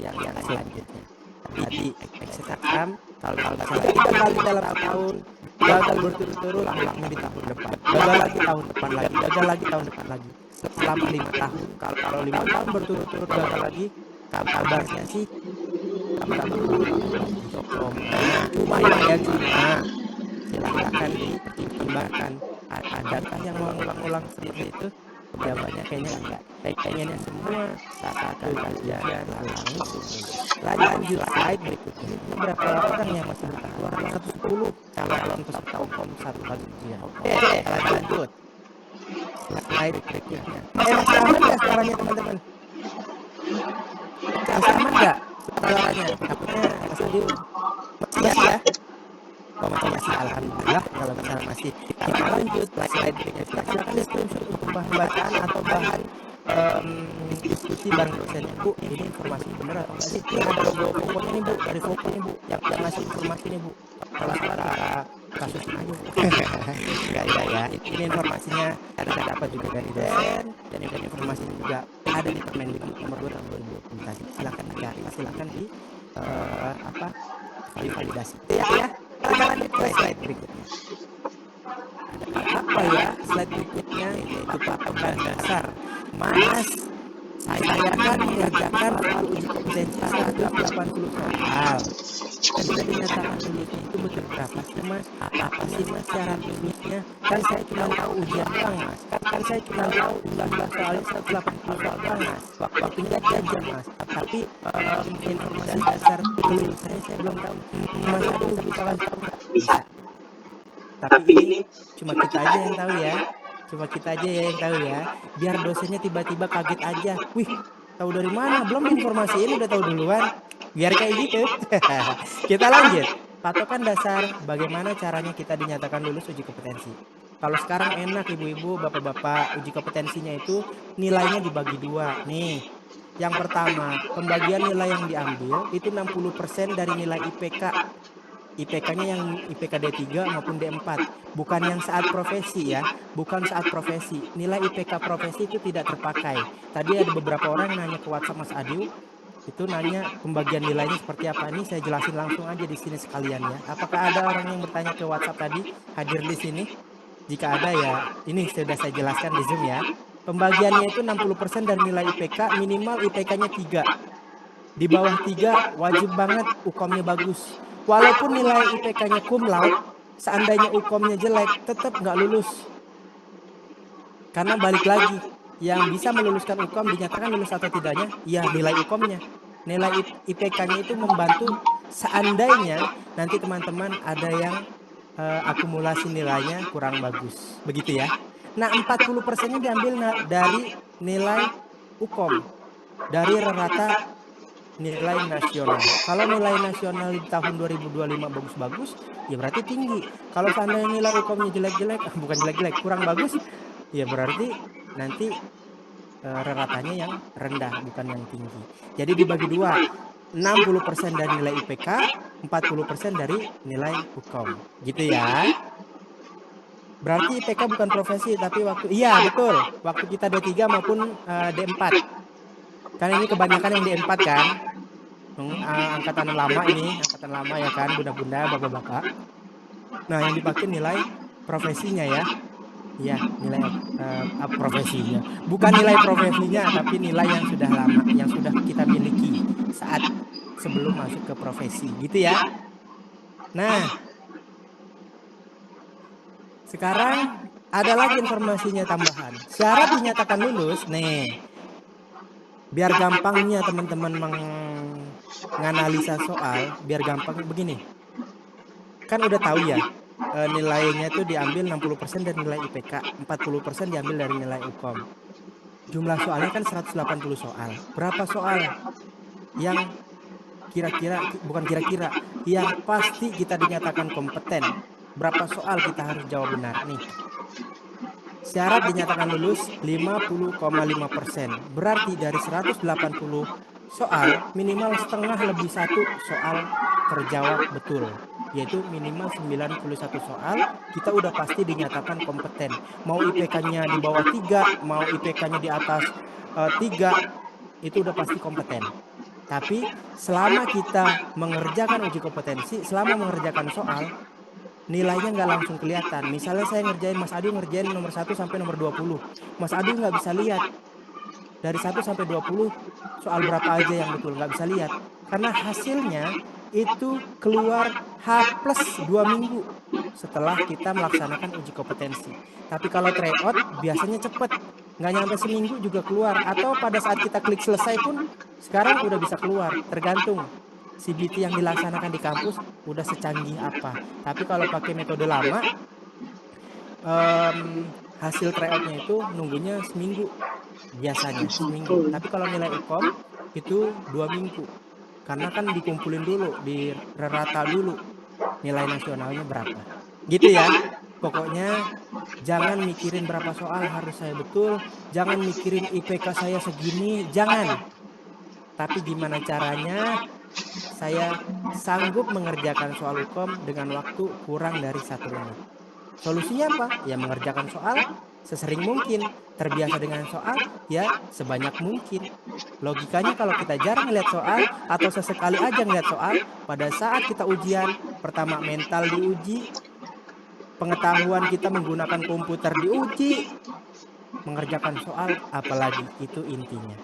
yang selanjutnya. Tadi exit exam, kalau misalnya 3 kali dalam tahun, gagal berturut-turut, ulangnya di tahun depan, gagal lagi tahun depan lagi, gagal lagi tahun depan lagi, selama 5 tahun. Kalau 5 tahun berturut-turut gagal lagi, kabarnya sih cuma silakan dipertimbangkan. Adakah yang mau ulang-ulang seperti itu? Jawabannya kayaknya enggak. Kayaknya semua saat kajian langsung. Lanjut slide berikutnya. Berapa orang yang masih bertahan? 110 calon peserta umum 1 kali ujian. Lanjut slide berikutnya. Masih aman nggak suaranya teman-teman? Masih aman nggak suaranya? Takutnya Mas Adil masih ya? Masih alhamdulillah. Kalau misalnya masih, kita lanjut slide berikutnya. Silakan di screenshot untuk bahan bacaan atau bahan diskusi bareng dosennya. Bu, ini informasi bener atau enggak sih? Ini ada logo pokoknya nih Bu, dari Voko nih Bu, yang ngasih informasi nih Bu. Kalau salah kasusnya aja Bu. ya, ini informasinya ada dapat juga dari dosen, dan informasinya juga ada di Permendikbud nomor 2 tahun 2020 tadi. Silakan dicari, silakan di validasi. Ya. Kita lanjut ke slide berikutnya. Apa ya slide berikutnya, yaitu patokan dasar. Mas, saya akan mengerjakan soal uji kompetensi 180 soal. Dan saya dinyatakan limitnya itu betul berapa sih Mas? Apa sih Mas syarat limitnya? Kan saya cuma tahu ujian doang Mas. Kan saya cuma tahu jumlah soalnya 180 soal doang Mas. Waktunya aja Mas. Tapi informasi dasar kelulusan saya belum tahu. Mas ada bisa kasih tahu nggak? Bisa. Tapi ini cuma kita aja yang tahu ya. Biar dosennya tiba-tiba kaget aja. Wih, tahu dari mana? Belum informasi ini udah tahu duluan. Biar kayak gitu. Kita lanjut. Patokan dasar bagaimana caranya kita dinyatakan lulus uji kompetensi. Kalau sekarang enak ibu-ibu, bapak-bapak, uji kompetensinya itu nilainya dibagi 2. Nih, yang pertama, pembagian nilai yang diambil itu 60% dari nilai IPK. IPK-nya yang IPK D3 maupun D4, bukan yang saat profesi ya, bukan saat profesi. Nilai IPK profesi itu tidak terpakai. Tadi ada beberapa orang yang nanya ke WhatsApp Mas Adiu, itu nanya pembagian nilainya seperti apa. Ini saya jelasin langsung aja di sini sekalian ya. Apakah ada orang yang bertanya ke WhatsApp tadi hadir di sini? Jika ada ya, ini sudah saya jelaskan di Zoom ya. Pembagiannya itu 60% dari nilai IPK, minimal IPK-nya 3. Di bawah 3 wajib banget UKOM-nya bagus. Walaupun nilai IPK-nya cum laude, seandainya UKOM-nya jelek, tetap nggak lulus. Karena balik lagi, yang bisa meluluskan UKOM dinyatakan lulus atau tidaknya, ya nilai UKOM-nya. Nilai IPK-nya itu membantu seandainya nanti teman-teman ada yang akumulasi nilainya kurang bagus. Begitu ya. Nah, 40%-nya diambil dari nilai UKOM. Dari rata nilai nasional. Kalau nilai nasional di tahun 2025 bagus-bagus, ya berarti tinggi. Kalau seandainya nilai UKOM-nya jelek-jelek, bukan jelek-jelek, kurang bagus, ya berarti nanti ratanya yang rendah, bukan yang tinggi. Jadi dibagi dua, 60% dari nilai IPK, 40% dari nilai UKOM. Gitu ya. Berarti IPK bukan profesi, tapi iya betul, waktu kita D3 maupun D4. Kan ini kebanyakan yang D4 kan. Angkatan lama ini, angkatan lama ya kan, bunda-bunda, bapak-bapak. Nah, yang dipakai nilai profesinya ya. Iya, nilai profesinya. Bukan nilai profesinya, tapi nilai yang sudah lama, yang sudah kita miliki saat sebelum masuk ke profesi, gitu ya. Nah, sekarang ada lagi informasinya tambahan. Syarat dinyatakan lulus, nih. Biar gampangnya teman-teman menganalisa soal, biar gampang begini. Kan udah tahu ya, nilainya itu diambil 60% dari nilai IPK, 40% diambil dari nilai UKOM. Jumlah soalnya kan 180 soal. Berapa soal yang bukan kira-kira, yang pasti kita dinyatakan kompeten? Berapa soal kita harus jawab benar nih? Syarat dinyatakan lulus 50,5%. Berarti dari 180 soal, minimal setengah lebih satu soal terjawab betul. Yaitu minimal 91 soal, kita udah pasti dinyatakan kompeten. Mau IPK-nya di bawah 3, mau IPK-nya di atas 3, itu udah pasti kompeten. Tapi selama kita mengerjakan uji kompetensi, selama mengerjakan soal, nilainya nggak langsung kelihatan. Misalnya saya ngerjain, Mas Adi ngerjain nomor 1 sampai nomor 20. Mas Adi nggak bisa lihat dari 1 sampai 20 soal berapa aja yang betul, nggak bisa lihat. Karena hasilnya itu keluar H+2 minggu setelah kita melaksanakan uji kompetensi. Tapi kalau tryout biasanya cepet, nggak nyampe seminggu juga keluar. Atau pada saat kita klik selesai pun sekarang udah bisa keluar, tergantung CBT yang dilaksanakan di kampus udah secanggih apa. Tapi kalau pakai metode lama, hasil tryoutnya itu nunggunya seminggu, biasanya seminggu. Tapi kalau nilai UKOM itu 2 minggu, karena kan dikumpulin dulu, di rata dulu nilai nasionalnya berapa. Gitu ya. Pokoknya jangan mikirin berapa soal harus saya betul, jangan mikirin IPK saya segini, jangan. Tapi gimana caranya saya sanggup mengerjakan soal UKOM dengan waktu kurang dari 1 menit. Solusinya apa? Ya mengerjakan soal sesering mungkin. Terbiasa dengan soal, ya sebanyak mungkin. Logikanya kalau kita jarang ngeliat soal atau sesekali aja ngeliat soal, pada saat kita ujian, pertama mental diuji, pengetahuan kita menggunakan komputer diuji, mengerjakan soal apalagi, itu intinya.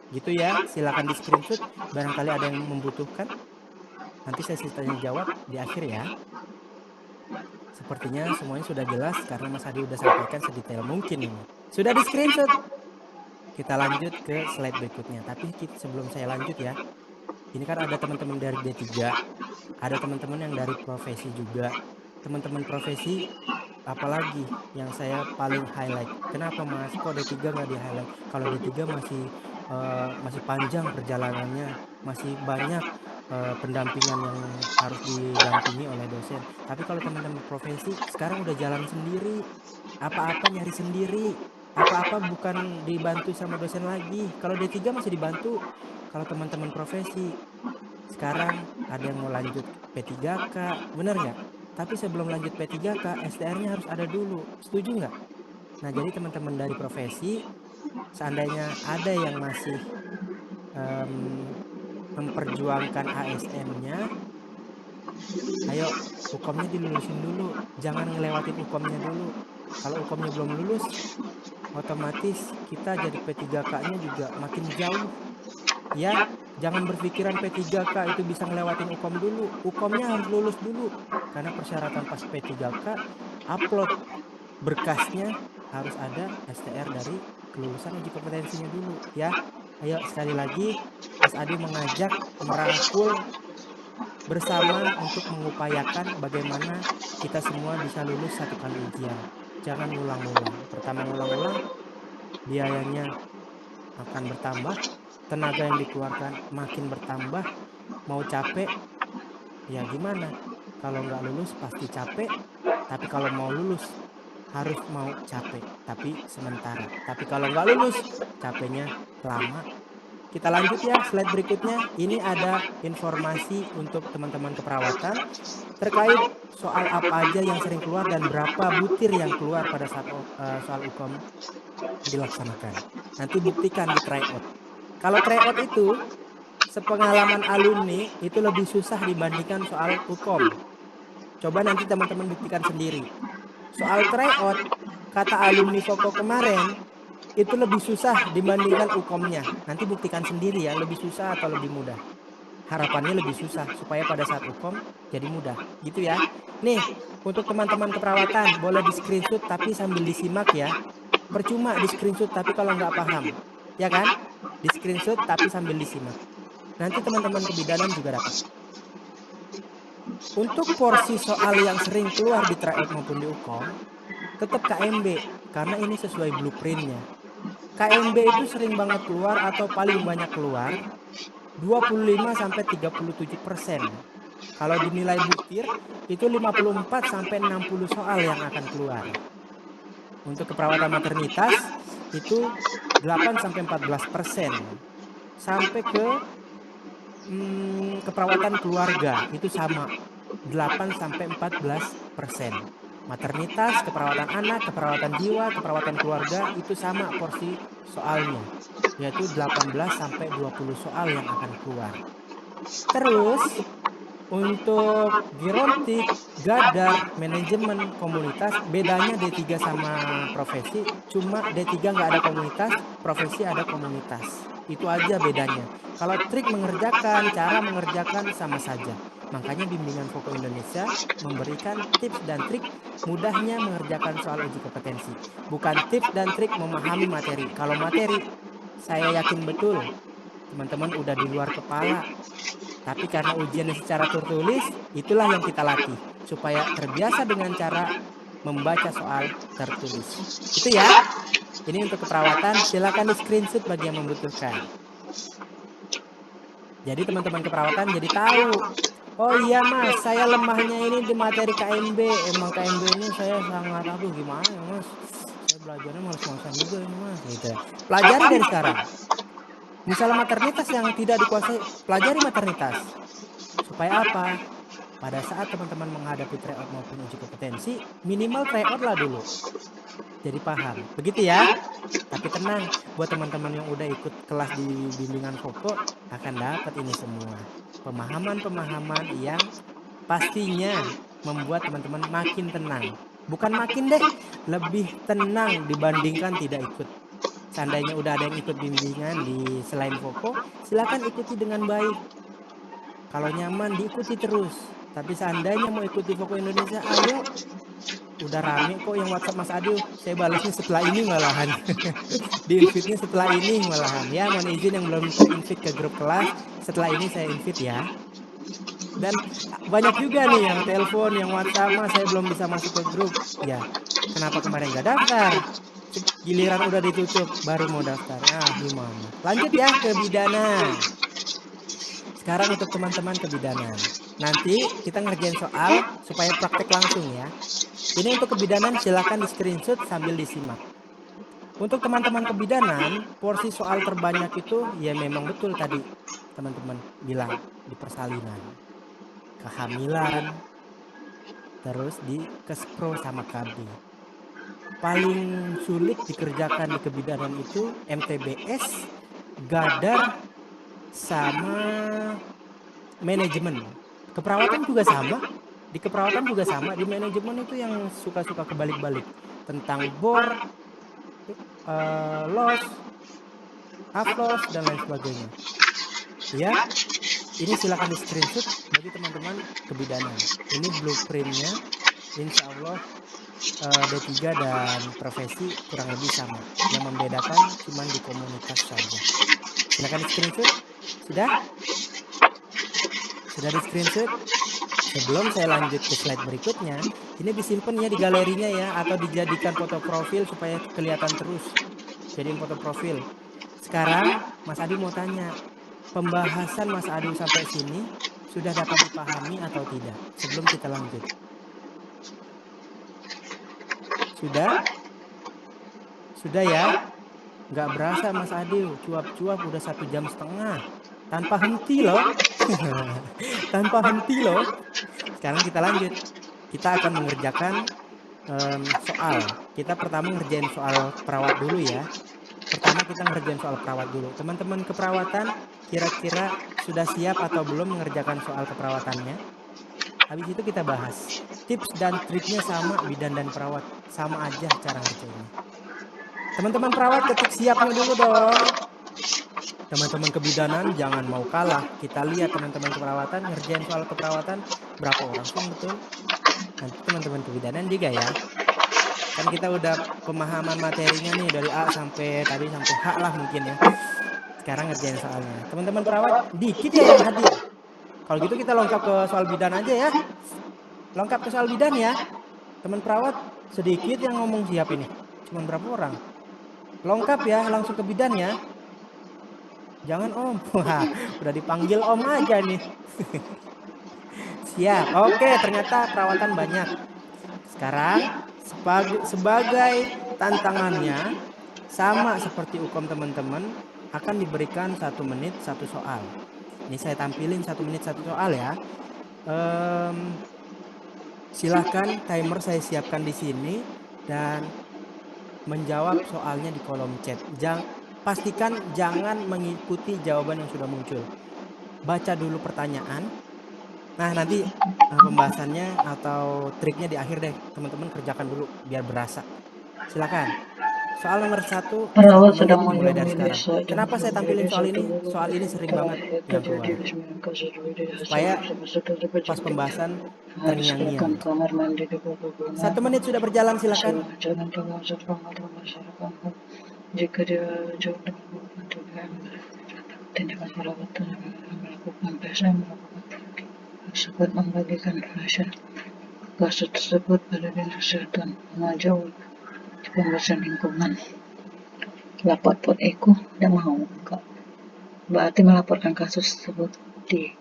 Gitu ya, silakan di screenshot, barangkali ada yang membutuhkan. Nanti saya tanya jawab di akhir ya. Sepertinya semuanya sudah jelas karena Mas Adi udah sampaikan sedetail mungkin ini. Sudah di screenshot. Kita lanjut ke slide berikutnya. Tapi sebelum saya lanjut ya, ini kan ada teman-teman dari D3, ada teman-teman yang dari profesi juga. Teman-teman profesi apalagi yang saya paling highlight. Kenapa Mas? Kok D3 nggak di highlight? Kalau D3 masih panjang perjalanannya, masih banyak pendampingan yang harus didampingi oleh dosen. Tapi kalau teman-teman profesi sekarang udah jalan sendiri, apa-apa nyari sendiri, apa-apa bukan dibantu sama dosen lagi. Kalau D3 masih dibantu. Kalau teman-teman profesi Sekarang ada yang mau lanjut P3K, bener nggak? Tapi sebelum lanjut P3K, STR-nya harus ada dulu. Setuju nggak? Nah, jadi teman-teman dari profesi, seandainya ada yang masih memperjuangkan ASN-nya, ayo UKOM-nya dilulusin dulu. Jangan ngelewatin UKOM-nya dulu. Kalau UKOM-nya belum lulus, otomatis kita jadi P3K-nya juga makin jauh. Ya, jangan berpikiran P3K itu bisa ngelewatin UKOM dulu. UKOM-nya harus lulus dulu. Karena persyaratan pas P3K, upload berkasnya harus ada STR dari kelulusan uji kompetensinya dulu ya. Ayo sekali lagi Mas Adi mengajak merangkul bersama untuk mengupayakan bagaimana kita semua bisa lulus satu kali ujian. Jangan ngulang-ngulang. Pertama ngulang-ngulang, biayanya akan bertambah, tenaga yang dikeluarkan makin bertambah, mau capek, ya gimana? Kalau nggak lulus pasti capek, tapi kalau mau lulus harus mau capek, tapi sementara. Tapi kalau nggak lulus, capeknya lama. Kita lanjut ya, slide berikutnya. Ini ada informasi untuk teman-teman keperawatan terkait soal apa aja yang sering keluar dan berapa butir yang keluar pada saat soal UKOM dilaksanakan. Nanti buktikan di tryout. Kalau tryout itu, sepengalaman alumni itu lebih susah dibandingkan soal UKOM. Coba nanti teman-teman buktikan sendiri. Soal tryout, kata alumni Voko kemarin, itu lebih susah dibandingkan UKOM-nya. Nanti buktikan sendiri ya, lebih susah atau lebih mudah. Harapannya lebih susah, supaya pada saat UKOM jadi mudah. Gitu ya. Nih, untuk teman-teman keperawatan, boleh di screenshot tapi sambil disimak ya. Percuma di screenshot tapi kalau nggak paham. Ya kan? Di screenshot tapi sambil disimak. Nanti teman-teman kebidanan juga dapat. Untuk porsi soal yang sering keluar di tryout maupun di UKOM, tetap KMB, karena ini sesuai blueprintnya. KMB itu sering banget keluar atau paling banyak keluar 25-37%. Kalau dinilai butir itu 54-60 soal yang akan keluar. Untuk keperawatan maternitas itu 8-14%. Sampai ke keperawatan keluarga itu sama 8-14%. Maternitas, keperawatan anak, keperawatan jiwa, keperawatan keluarga itu sama porsi soalnya, yaitu 18-20 soal yang akan keluar. Terus untuk gerontik, gadar, manajemen, komunitas, bedanya D3 sama profesi, cuma D3 nggak ada komunitas, profesi ada komunitas. Itu aja bedanya. Kalau trik mengerjakan, cara mengerjakan sama saja. Makanya bimbingan Voko Indonesia memberikan tips dan trik mudahnya mengerjakan soal uji kompetensi. Bukan tips dan trik memahami materi. Kalau materi, saya yakin betul teman-teman udah di luar kepala. Tapi karena ujiannya secara tertulis, itulah yang kita latih. Supaya terbiasa dengan cara membaca soal tertulis. Itu ya. Ini untuk keperawatan, silakan di screenshot bagi yang membutuhkan. Jadi teman-teman keperawatan jadi tahu. Oh iya mas, saya lemahnya ini di materi KMB. Emang KMB ini saya sangat, aduh gimana ya mas. Saya belajarnya males-malesan juga ini mas. Gitu. Pelajari dari sekarang. Misalnya maternitas yang tidak dikuasai, pelajari maternitas. Supaya apa? Pada saat teman-teman menghadapi tryout maupun uji kompetensi, minimal tryout lah dulu. Jadi paham. Begitu ya. Tapi tenang, buat teman-teman yang udah ikut kelas di bimbingan Voko akan dapat ini semua. Pemahaman-pemahaman yang pastinya membuat teman-teman makin tenang. Bukan makin deh, lebih tenang dibandingkan tidak ikut. Seandainya udah ada yang ikut bimbingan di selain Voko, silakan ikuti dengan baik. Kalau nyaman diikuti terus. Tapi seandainya mau ikuti Voko Indonesia, ayo. Udah rame kok yang WhatsApp Mas Adi. Saya balasnya setelah ini malahan. Di invite-nya setelah ini malahan. Ya, mohon izin yang belum terinvite ke grup kelas. Setelah ini saya invite ya. Dan banyak juga nih yang telepon, yang WhatsApp, Mas saya belum bisa masuk ke grup. Ya, kenapa kemarin gak daftar? Giliran udah ditutup, baru mau daftar. Ah, gimana? Lanjut ya ke bidanan. Sekarang untuk teman-teman kebidanan. Nanti kita ngerjain soal supaya praktek langsung ya. Ini untuk kebidanan silakan di screenshot sambil disimak. Untuk teman-teman kebidanan, porsi soal terbanyak itu ya memang betul tadi teman-teman bilang di persalinan, kehamilan, terus di kespro sama KB. Paling sulit dikerjakan di kebidanan itu MTBS, Gadar, sama manajemen. Keperawatan juga sama. Di keperawatan juga sama. Di manajemen itu yang suka-suka kebalik-balik tentang bor, loss, afloss dan lain sebagainya. Ya, ini silakan di screenshot bagi teman-teman kebidanan. Ini blueprintnya, insya Allah D3 dan profesi kurang lebih sama. Yang membedakan cuma di komunitas saja. Silakan di screenshot. Sudah? Sudah di screenshot? Sebelum saya lanjut ke slide berikutnya, ini disimpan ya di galerinya ya, atau dijadikan foto profil supaya kelihatan terus. Jadiin foto profil. Sekarang Mas Adi mau tanya, pembahasan Mas Adi sampai sini sudah dapat dipahami atau tidak? Sebelum kita lanjut. Sudah? Sudah ya? Nggak berasa Mas Adi, cuap-cuap udah 1,5 jam. Tanpa henti loh. Tanpa henti loh. Sekarang kita lanjut. Kita akan mengerjakan soal. Kita pertama ngerjain soal perawat dulu ya. Pertama kita ngerjain soal perawat dulu. Teman-teman keperawatan kira-kira sudah siap atau belum mengerjakan soal keperawatannya? Habis itu kita bahas. Tips dan triknya sama, bidan dan perawat. Sama aja cara ngerjainnya. Teman-teman perawat ketik siapnya dulu dong. Teman-teman kebidanan jangan mau kalah. Kita lihat teman-teman keperawatan ngerjain soal keperawatan berapa orang sih yang betul. Nanti teman-teman kebidanan juga ya. Kan kita udah pemahaman materinya nih dari A sampai tadi sampai H lah mungkin ya. Sekarang ngerjain soalnya. Teman-teman perawat dikit ya yang hadir. Kalau gitu kita lengkap ke soal bidan aja ya. Lengkap ke soal bidan ya. Teman perawat sedikit yang ngomong siap ini. Cuman berapa orang? Lengkap ya, langsung ke bidan ya. Jangan Om. Wah, udah dipanggil Om aja nih. Siap. Oke, ternyata perawatan banyak. Sekarang sebagai tantangannya sama seperti UKOM teman-teman akan diberikan 1 menit 1 soal. Ini saya tampilin 1 menit 1 soal ya. Silahkan timer saya siapkan di sini dan menjawab soalnya di kolom chat. Pastikan jangan mengikuti jawaban yang sudah muncul. Baca dulu pertanyaan. Nah nanti pembahasannya atau triknya di akhir deh. Teman-teman kerjakan dulu biar berasa. Silakan. Soal nomor 1, 1 Perawat menit sedang dimulai dari mengunjungi sekarang. desa dan Kenapa saya tampilin soal ini? Soal ini sering banget yang keluar. Supaya pas pembahasan terngiang-ngiang. disediakan kamar mandi di beberapa 1 menit sudah berjalan, silakan. jangan termasuk ramah masyarakat jika dia jauh dari TPM tindakan perawatan melakukan PSM tersebut membagikan hasil kasus tersebut pada dinas kesehatan mengajau pembersihan lingkungan lapor pot eko tidak mau enggak berarti melaporkan kasus tersebut di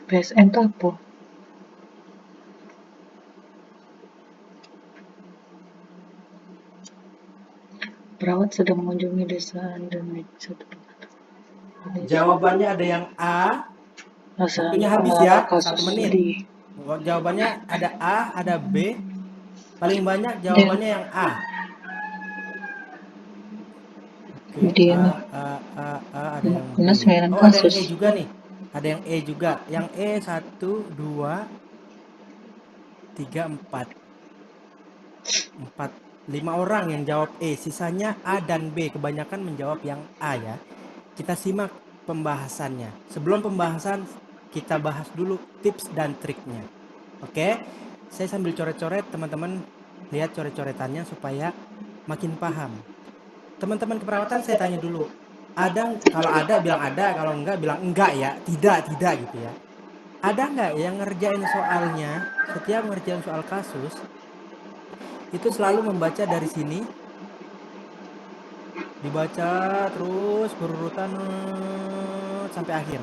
PSN itu apa? Perawat sedang mengunjungi desa dan satu Jawabannya ada yang A. Waktunya habis ya, 1 menit. Jawabannya ada A, ada B. Paling banyak jawabannya yang A. Oke, ada yang B. Oh, ada yang E juga nih. Ada yang E juga. Yang E 1, 2, 3, 4. 5 orang yang jawab E. Sisanya A dan B. Kebanyakan menjawab yang A ya. Kita simak pembahasannya. Sebelum pembahasan, kita bahas dulu tips dan triknya. Oke, saya sambil coret-coret, teman-teman lihat coret-coretannya supaya makin paham. Teman-teman keperawatan saya tanya dulu, kalau ada bilang ada, kalau enggak bilang enggak ya, tidak gitu ya. Ada enggak yang ngerjain soalnya, setiap ngerjain soal kasus itu selalu membaca dari sini Dibaca terus berurutan sampai akhir.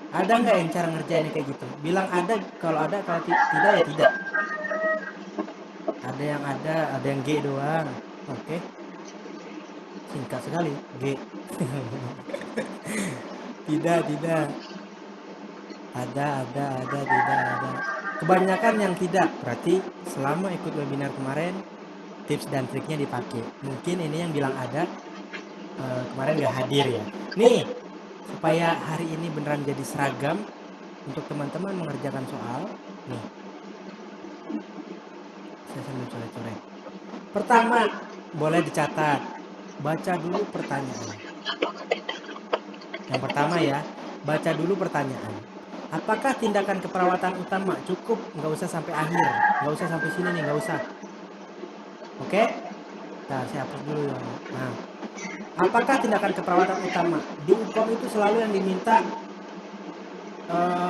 Ada nggak yang cara ngerjainnya kayak gitu? Bilang ada kalau ada, kalau tidak ya tidak. Ada yang G doang. Oke, singkat sekali. G. Tidak. Ada, tidak ada. Kebanyakan yang tidak. Berarti selama ikut webinar kemarin, tips dan triknya dipakai. Mungkin ini yang bilang ada, kemarin nggak hadir ya. Nih, supaya hari ini beneran jadi seragam untuk teman-teman mengerjakan soal. Nih, saya sambil coret-coret. Pertama, boleh dicatat. Baca dulu pertanyaan. Yang pertama ya, baca dulu pertanyaan. Apakah tindakan keperawatan utama? Cukup, nggak usah sampai akhir, nggak usah sampai sini nih, nggak usah. Oke? Nah, saya hapus dulu ya. Nah, apakah tindakan keperawatan utama? Di UKOM itu selalu yang diminta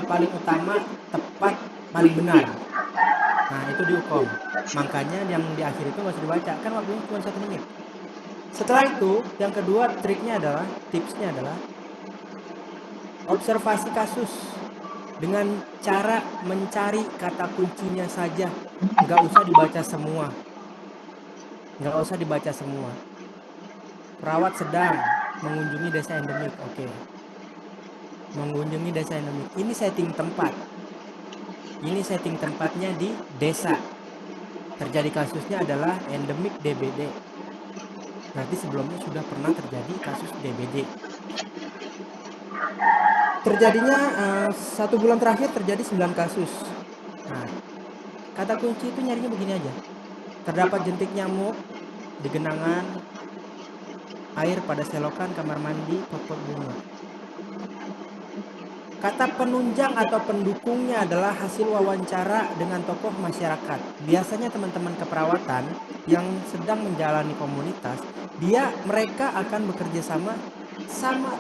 paling utama, tepat, paling benar. Nah, itu di UKOM. Makanya yang di akhir itu nggak usah dibaca, kan waktunya cuma 1 menit. Setelah itu, yang kedua tipsnya adalah observasi kasus dengan cara mencari kata kuncinya saja. Nggak usah dibaca semua. Perawat sedang mengunjungi desa endemik. Oke. Mengunjungi desa endemik. Ini setting tempatnya di desa. Terjadi kasusnya adalah endemik DBD. Berarti sebelumnya sudah pernah terjadi kasus DBD. Terjadinya 1 bulan terakhir terjadi 9 kasus. Nah, kata kunci itu nyarinya begini aja. Terdapat jentik nyamuk di genangan air pada selokan kamar mandi pot bunga. Kata penunjang atau pendukungnya adalah hasil wawancara dengan tokoh masyarakat. Biasanya teman-teman keperawatan yang sedang menjalani komunitas, mereka akan bekerja sama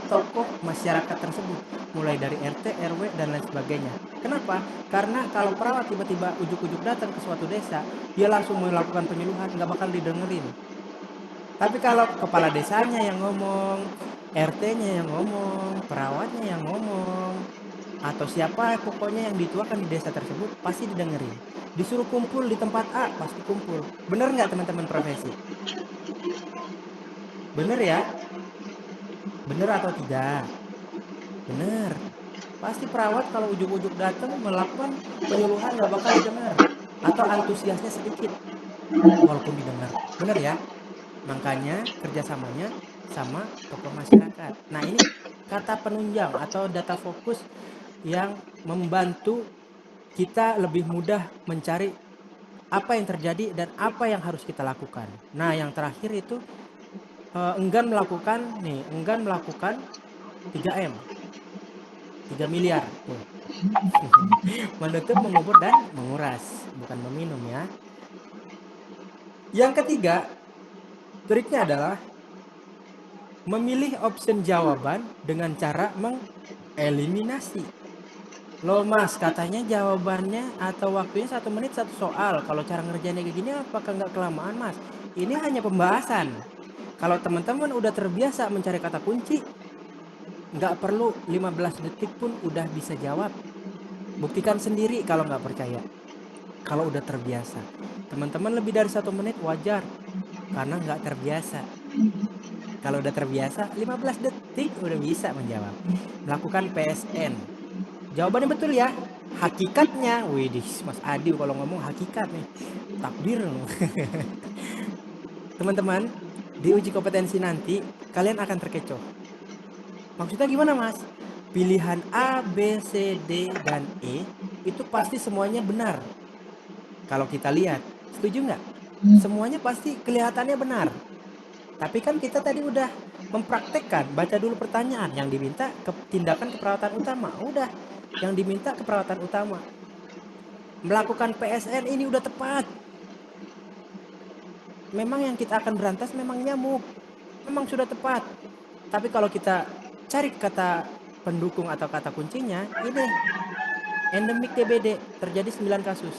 tokoh masyarakat tersebut, mulai dari RT, RW dan lain sebagainya. Kenapa? Karena kalau perawat tiba-tiba ujuk-ujuk datang ke suatu desa, dia langsung melakukan penyuluhan, nggak bakal didengerin. Tapi kalau kepala desanya yang ngomong, RT-nya yang ngomong, perawatnya yang ngomong, atau siapa pokoknya yang dituakan di desa tersebut, pasti didengerin. Disuruh kumpul di tempat A, pasti kumpul. Bener nggak teman-teman profesi? Bener ya? Bener atau tidak? Bener. Pasti perawat kalau ujuk-ujuk datang melakukan penyuluhan nggak bakal didengar. Atau antusiasnya sedikit, walaupun didengar. Bener ya? Makanya kerjasamanya sama tokoh masyarakat. Nah, ini kata penunjang atau data fokus yang membantu kita lebih mudah mencari apa yang terjadi dan apa yang harus kita lakukan. Nah, yang terakhir itu enggan melakukan 3M, 3 miliar tuh. Menutup, mengubur dan menguras, bukan meminum ya. Yang ketiga, triknya adalah memilih option jawaban dengan cara mengeliminasi. Loh mas, katanya jawabannya atau waktunya 1 menit 1 soal. Kalau cara ngerjainnya kayak gini apakah nggak kelamaan mas? Ini hanya pembahasan. Kalau teman-teman udah terbiasa mencari kata kunci, nggak perlu 15 detik pun udah bisa jawab. Buktikan sendiri kalau nggak percaya. Kalau udah terbiasa. Teman-teman lebih dari 1 menit wajar, karena nggak terbiasa. Kalau udah terbiasa 15 detik udah bisa menjawab. Melakukan PSN. Jawabannya betul ya. Hakikatnya, widih, Mas Adi kalau ngomong hakikat nih, takdir. Teman-teman, di uji kompetensi nanti kalian akan terkecoh. Maksudnya gimana mas? Pilihan A, B, C, D, dan E itu pasti semuanya benar. Kalau kita lihat, setuju nggak? Semuanya pasti kelihatannya benar. Tapi kan kita tadi udah mempraktekkan, baca dulu pertanyaan. Yang diminta tindakan keperawatan utama. Udah, yang diminta keperawatan utama. Melakukan PSN ini udah tepat. Memang yang kita akan berantas memang nyamuk. Memang sudah tepat. Tapi kalau kita cari kata pendukung atau kata kuncinya, ini endemik DBD, terjadi 9 kasus.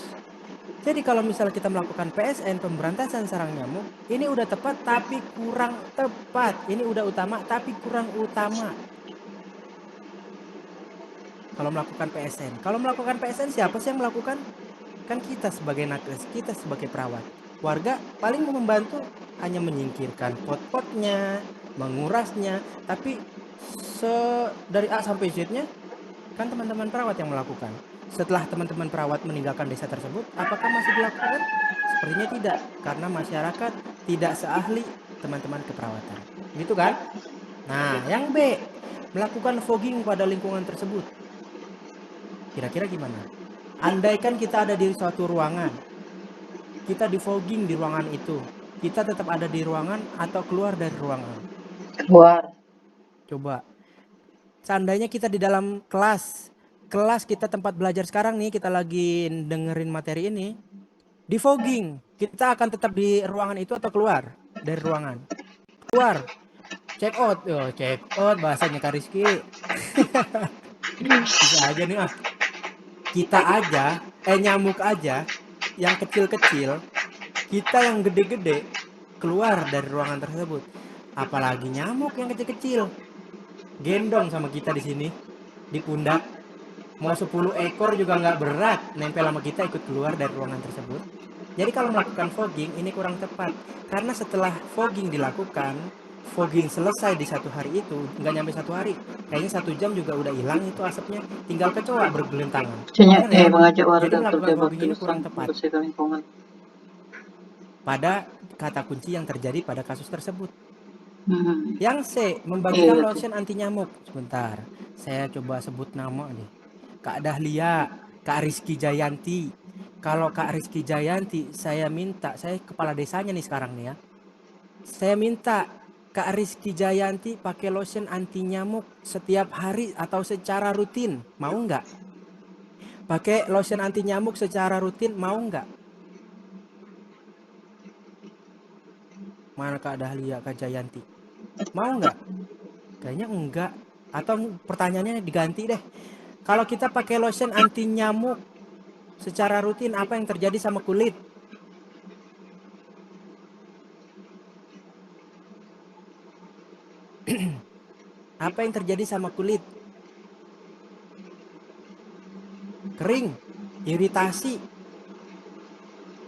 Jadi kalau misalnya kita melakukan PSN, pemberantasan sarang nyamuk, ini udah tepat tapi kurang tepat. Ini udah utama tapi kurang utama. Kalau melakukan PSN. Kalau melakukan PSN siapa sih yang melakukan? Kan kita sebagai nakes, kita sebagai perawat. Warga paling mau membantu hanya menyingkirkan pot-potnya, mengurasnya, tapi dari A sampai Z-nya kan teman-teman perawat yang melakukan. Setelah teman-teman perawat meninggalkan desa tersebut, apakah masih dilakukan? Sepertinya tidak, karena masyarakat tidak seahli teman-teman keperawatan. Gitu kan? Nah, yang B, melakukan fogging pada lingkungan tersebut. Kira-kira gimana? Andaikan kita ada di suatu ruangan, kita di fogging di ruangan itu, kita tetap ada di ruangan atau keluar dari ruangan? Keluar. Coba, seandainya kita di dalam kelas kita tempat belajar sekarang nih, kita lagi dengerin materi ini, di fogging, kita akan tetap di ruangan itu atau keluar dari ruangan? Keluar. Check out. Check out bahasanya Kak Rizky. Bisa aja nih ah. Kita aja, nyamuk aja yang kecil-kecil, kita yang gede-gede keluar dari ruangan tersebut. Apalagi nyamuk yang kecil-kecil. Gendong sama kita di sini di pundak. Mau 10 ekor juga nggak berat nempel sama kita ikut keluar dari ruangan tersebut. Jadi kalau melakukan fogging ini kurang tepat. Karena setelah fogging dilakukan, fogging selesai di satu hari itu, nggak nyampe satu hari. Kayaknya 1 jam juga udah hilang itu asapnya. Tinggal kecoa bergelintangan. Bener ya? Mengajak Jadi warga melakukan kerja fogging bakti ini bersama kurang tepat. membersihkan lingkungan. Pada kata kunci yang terjadi pada kasus tersebut. Hmm. Yang C, membagikan Iya, lotion anti nyamuk. Sebentar, saya coba sebut nama nih. Kak Dahlia, Kak Rizky Jayanti. Kalau Kak Rizky Jayanti, saya minta, saya kepala desanya nih sekarang nih ya. Saya minta Kak Rizky Jayanti pakai lotion anti nyamuk setiap hari atau secara rutin. Mau nggak? Pakai lotion anti nyamuk secara rutin, mau nggak? Mana Kak Dahlia, Kak Jayanti? Mau nggak? Kayaknya enggak. Atau pertanyaannya diganti deh. Kalau kita pakai lotion anti nyamuk secara rutin, apa yang terjadi sama kulit? Apa yang terjadi sama kulit? Kering, iritasi,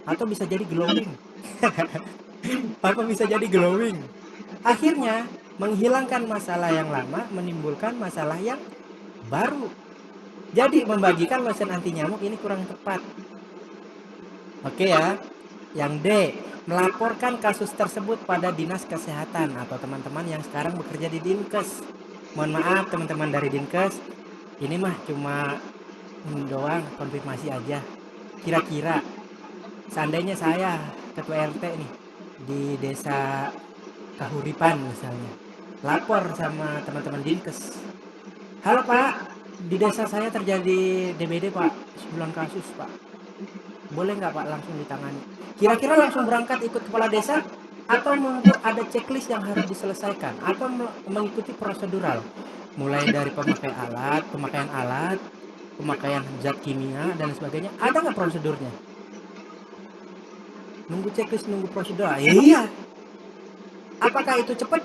atau bisa jadi glowing. Apa bisa jadi glowing? Akhirnya, menghilangkan masalah yang lama, menimbulkan masalah yang baru. Jadi, membagikan lotion anti nyamuk ini kurang tepat. Oke ya. Yang D, melaporkan kasus tersebut pada Dinas Kesehatan atau teman-teman yang sekarang bekerja di Dinkes. Mohon maaf teman-teman dari Dinkes, ini mah cuma doang konfirmasi aja. Kira-kira seandainya saya ketua RT nih di desa Kahuripan misalnya, lapor sama teman-teman Dinkes. Halo Pak, di desa saya terjadi DBD Pak, 9 kasus Pak. Boleh nggak Pak langsung ditangani? Kira-kira langsung berangkat ikut kepala desa atau menunggu ada checklist yang harus diselesaikan atau mengikuti prosedural, mulai dari pemakaian alat, pemakaian zat kimia dan sebagainya. Ada nggak prosedurnya? Nunggu checklist, nunggu prosedural. Iya. Apakah itu cepat?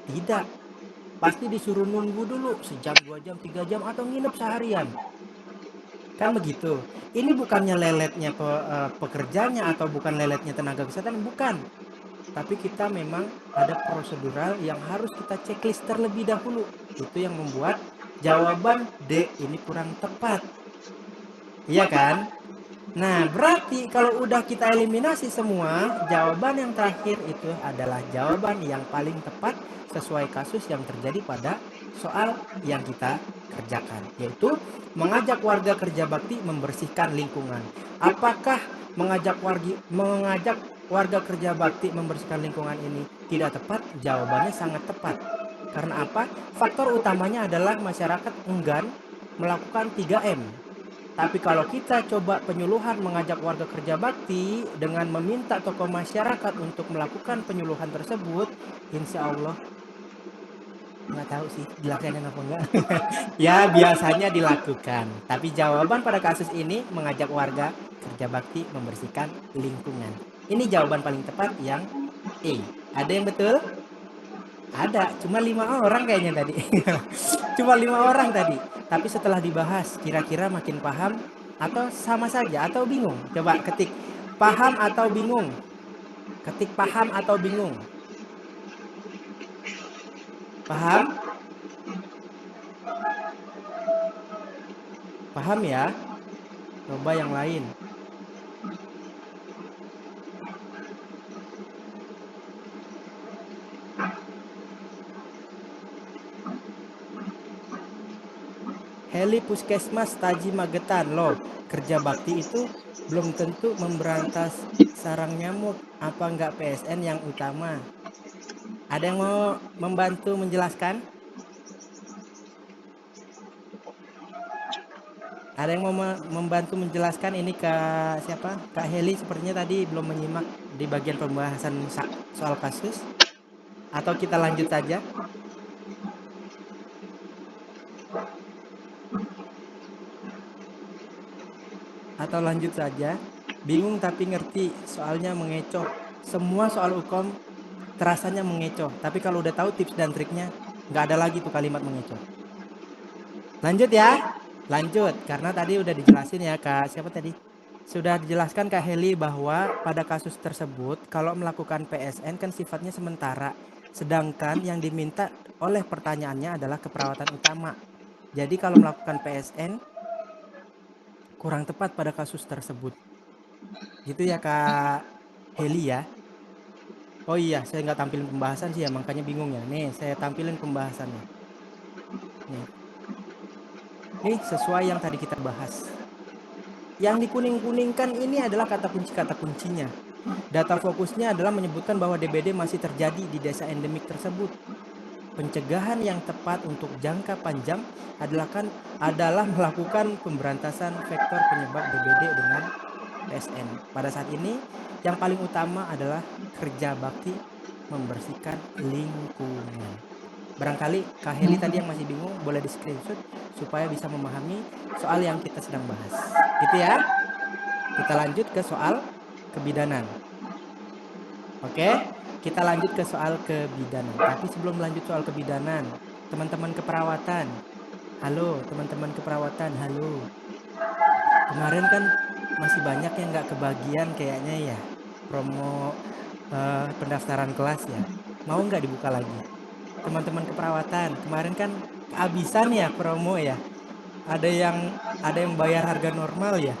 Tidak. Pasti disuruh nunggu dulu sejam, 2 jam, 3 jam atau nginep seharian. Kan begitu. Ini bukannya leletnya pekerjanya atau bukan leletnya tenaga kesehatan, bukan. Tapi kita memang ada prosedural yang harus kita checklist terlebih dahulu. Itu yang membuat jawaban D ini kurang tepat. Iya kan? Nah, berarti kalau udah kita eliminasi semua, jawaban yang terakhir itu adalah jawaban yang paling tepat sesuai kasus yang terjadi pada soal yang kita kerjakan, yaitu mengajak warga kerja bakti membersihkan lingkungan. Apakah mengajak warga kerja bakti membersihkan lingkungan ini tidak tepat? Jawabannya sangat tepat. Karena apa? Faktor utamanya adalah masyarakat enggan melakukan 3M. Tapi kalau kita coba penyuluhan mengajak warga kerja bakti dengan meminta tokoh masyarakat untuk melakukan penyuluhan tersebut, insya Allah Nggak tahu sih dilaksanain apa enggak. Ya, biasanya dilakukan. Tapi jawaban pada kasus ini mengajak warga kerja bakti membersihkan lingkungan. Ini jawaban paling tepat yang E. Ada yang betul? Ada, cuma 5 orang kayaknya tadi. Cuma 5 orang tadi. Tapi setelah dibahas, kira-kira makin paham atau sama saja atau bingung? Coba ketik paham atau bingung. Ketik paham atau bingung. Paham? Paham ya? Coba yang lain. Heli Puskesmas Taji Magetan loh. Kerja bakti itu belum tentu memberantas sarang nyamuk. Apa enggak PSN yang utama? Ada yang mau membantu menjelaskan? Ada yang mau membantu menjelaskan ini ke siapa? Kak Heli sepertinya tadi belum menyimak di bagian pembahasan soal kasus. Atau kita lanjut saja? Atau lanjut saja? Bingung tapi ngerti, soalnya mengecoh. Semua soal hukum terasanya mengecoh. Tapi kalau udah tahu tips dan triknya, nggak ada lagi tuh kalimat mengecoh. Lanjut ya? Lanjut, karena tadi udah dijelasin ya Kak, siapa tadi? Sudah dijelaskan Kak Heli bahwa pada kasus tersebut kalau melakukan PSN kan sifatnya sementara. Sedangkan yang diminta oleh pertanyaannya adalah keperawatan utama. Jadi kalau melakukan PSN kurang tepat pada kasus tersebut. Gitu ya Kak Heli ya. Oh iya, saya nggak tampilin pembahasan sih ya, makanya bingung ya. Nih, saya tampilin pembahasannya. Nih. Nih sesuai yang tadi kita bahas. Yang dikuning-kuningkan ini adalah kata kuncinya. Data fokusnya adalah menyebutkan bahwa DBD masih terjadi di desa endemik tersebut. Pencegahan yang tepat untuk jangka panjang adalah melakukan pemberantasan vektor penyebab DBD dengan PSN. Pada saat ini yang paling utama adalah kerja bakti membersihkan lingkungan. Barangkali Kak Heli tadi yang masih bingung boleh di screenshot supaya bisa memahami soal yang kita sedang bahas. Gitu ya. Kita lanjut ke soal kebidanan. Oke, kita lanjut ke soal kebidanan. Tapi sebelum lanjut soal kebidanan, teman-teman keperawatan. Halo, teman-teman keperawatan. Halo. Kemarin kan masih banyak yang nggak kebagian kayaknya ya. Promo pendaftaran kelas ya. Mau nggak dibuka lagi? Teman-teman keperawatan, kemarin kan kehabisan ya promo ya. Ada yang bayar harga normal ya.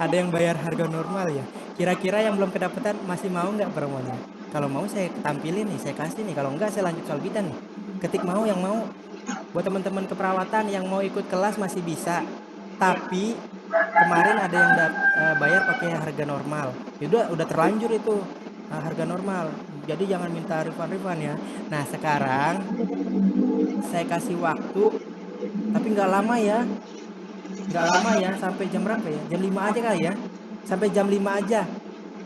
Ada yang bayar harga normal ya. Kira-kira yang belum kedapatan masih mau nggak promonya? Kalau mau saya tampilin nih, saya kasih nih. Kalau enggak saya lanjut soal bidan nih. Ketik mau yang mau. Buat teman-teman keperawatan yang mau ikut kelas masih bisa. Tapi kemarin ada yang bayar pakai harga normal. Udah terlanjur itu harga normal. Jadi jangan minta refund ya. Nah sekarang saya kasih waktu, tapi nggak lama ya. Nggak lama ya, sampai jam berapa ya? Jam 5 aja kali ya. Sampai jam 5 aja.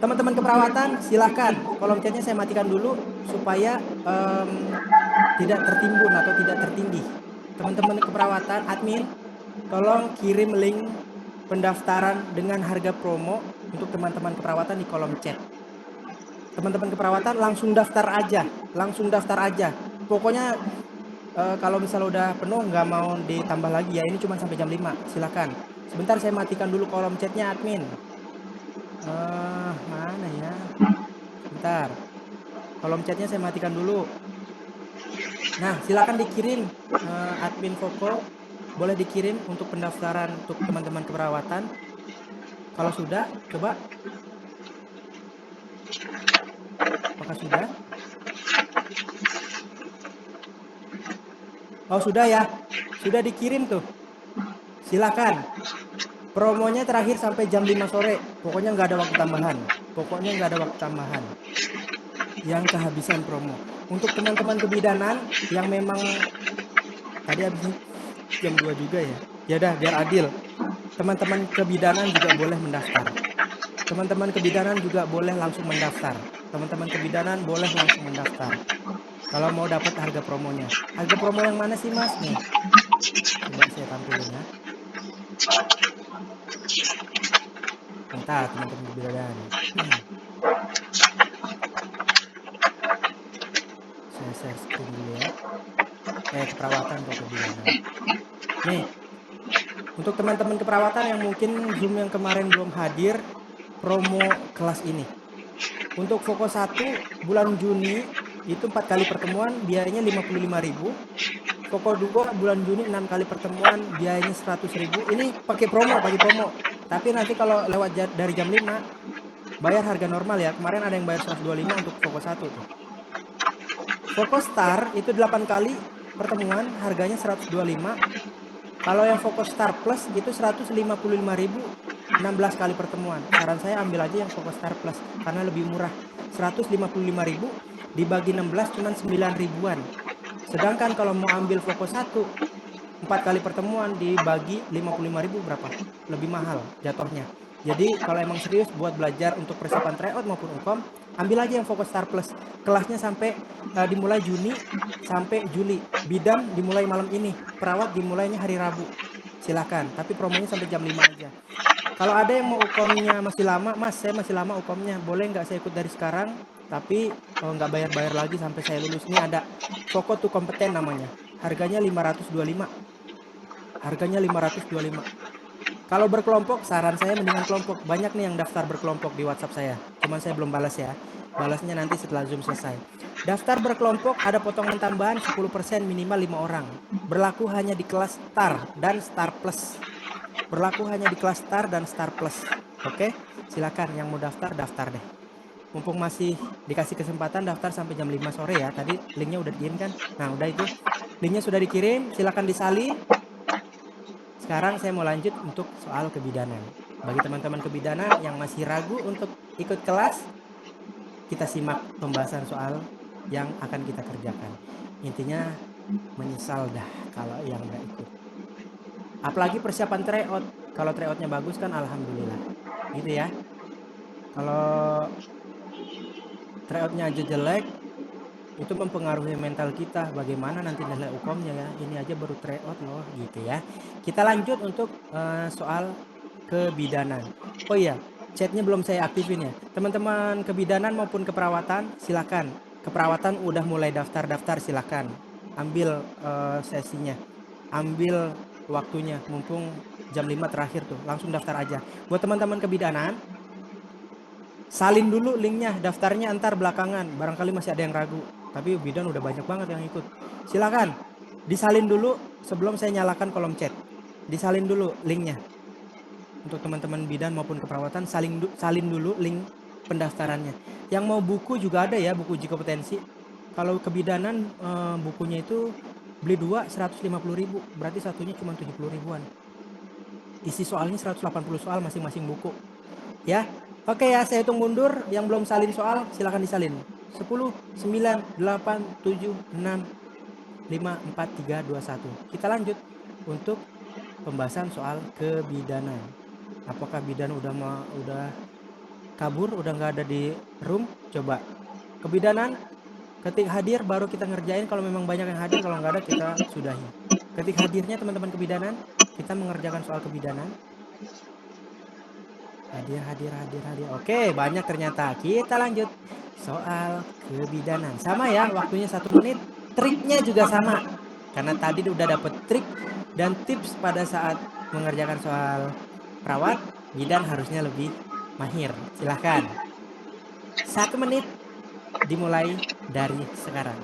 Teman-teman keperawatan silahkan. Kolom chatnya saya matikan dulu supaya tidak tertimbun atau tidak tertindih. Teman-teman keperawatan, admin, tolong kirim link pendaftaran dengan harga promo untuk teman-teman keperawatan di kolom chat. Teman-teman keperawatan langsung daftar aja. Pokoknya kalau misalnya udah penuh nggak mau ditambah lagi ya, ini cuma sampai jam 5. Silakan. Sebentar saya matikan dulu kolom chatnya admin. Mana ya? Bentar. Kolom chatnya saya matikan dulu. Nah, silakan dikirim admin Koko. Boleh dikirim untuk pendaftaran untuk teman-teman keperawatan. Kalau sudah, coba. Apakah sudah? Oh, sudah ya. Sudah dikirim tuh. Silakan. Promonya terakhir sampai jam 5 sore. Pokoknya nggak ada waktu tambahan. Yang kehabisan promo. Untuk teman-teman kebidanan yang memang tadi habisnya jam 2 juga ya. Ya udah biar adil. Teman-teman kebidanan juga boleh mendaftar. Teman-teman kebidanan juga boleh langsung mendaftar. Kalau mau dapat harga promonya. Harga promo yang mana sih Mas? Nih, coba saya tampilin ya. Bentar teman-teman kebidanan. Saya share screen dulu ya. Keperawatan kok kebidanan. Nih, untuk teman-teman keperawatan yang mungkin Zoom yang kemarin belum hadir, promo kelas ini. Untuk Fokus 1 bulan Juni itu 4 kali pertemuan biayanya 55.000. Fokus 2 bulan Juni 6 kali pertemuan biayanya 100.000. Ini pakai promo. Tapi nanti kalau lewat dari jam 5 bayar harga normal ya. Kemarin ada yang bayar 125 untuk Fokus 1 tuh. Fokus Star itu 8 kali pertemuan harganya 125. Kalau yang Fokus Star Plus itu 155.000 16 kali pertemuan. Saran saya ambil aja yang Fokus Star Plus karena lebih murah. 155.000 dibagi 16 cuma 9 ribuan. Sedangkan kalau mau ambil Fokus 1 4 kali pertemuan dibagi 55.000 berapa? Lebih mahal jatuhnya. Jadi kalau emang serius buat belajar untuk persiapan tryout maupun UKOM, ambil aja yang Fokus Star Plus. Kelasnya sampai dimulai Juni sampai Juli. Bidan dimulai malam ini. Perawat dimulainya hari Rabu. Silakan, tapi promonya sampai jam 5 aja. Kalau ada yang mau UKOM-nya masih lama, Mas, saya masih lama UKOM-nya. Boleh nggak saya ikut dari sekarang? Tapi nggak bayar-bayar lagi sampai saya lulus. Ini ada Fokus to Kompeten namanya. Harganya 525. Harganya 525. Kalau berkelompok, saran saya mendingan kelompok. Banyak nih yang daftar berkelompok di WhatsApp saya. Cuman saya belum balas ya. Balasnya nanti setelah Zoom selesai. Daftar berkelompok ada potongan tambahan 10% minimal 5 orang. Berlaku hanya di kelas Star dan Star Plus. Berlaku hanya di kelas Star dan Star Plus. Oke, silakan yang mau daftar deh. Mumpung masih dikasih kesempatan daftar sampai jam 5 sore ya. Tadi linknya udah dikirim kan? Nah, udah itu. Linknya sudah dikirim, silakan disalin. Sekarang saya mau lanjut untuk soal kebidanan. Bagi teman-teman kebidanan yang masih ragu untuk ikut kelas, kita simak pembahasan soal yang akan kita kerjakan. Intinya menyesal dah kalau yang nggak ikut. Apalagi persiapan tryout. Kalau tryoutnya bagus kan alhamdulillah. Gitu ya. Kalau tryoutnya aja jelek, itu mempengaruhi mental kita. Bagaimana nanti nilai UKOM-nya ya. Ini aja baru tryout loh gitu ya. Kita lanjut untuk soal kebidanan. Oh iya, chatnya belum saya aktifin ya. Teman-teman kebidanan maupun keperawatan silakan. Keperawatan udah mulai daftar silakan. Ambil sesinya. Ambil waktunya mumpung jam 5 terakhir tuh. Langsung daftar aja. Buat teman-teman kebidanan, salin dulu linknya, daftarnya antar belakangan. Barangkali masih ada yang ragu. Tapi bidan udah banyak banget yang ikut. Silakan disalin dulu sebelum saya nyalakan kolom chat. Disalin dulu linknya. Untuk teman-teman bidan maupun keperawatan salin dulu link pendaftarannya. Yang mau buku juga ada ya, buku uji kompetensi. Kalau kebidanan bukunya itu beli 2 150.000, berarti satunya cuma 70 ribuan. Isi soalnya 180 soal masing-masing buku. Ya. Oke ya, saya hitung mundur. Yang belum salin soal silakan disalin. 10 9 8 7 6 5 4 3 2 1. Kita lanjut untuk pembahasan soal kebidanan. Apakah bidan udah kabur, udah nggak ada di room? Coba kebidanan ketik hadir baru kita ngerjain. Kalau memang banyak yang hadir, kalau nggak ada kita sudahi. Ketik hadirnya teman-teman kebidanan, kita mengerjakan soal kebidanan. Hadir. Oke, banyak ternyata. Kita lanjut soal kebidanan. Sama ya, waktunya 1 menit. Triknya juga sama. Karena tadi udah dapet trik dan tips pada saat mengerjakan soal perawat, bidan harusnya lebih mahir. Silahkan. 1 menit dimulai dari sekarang.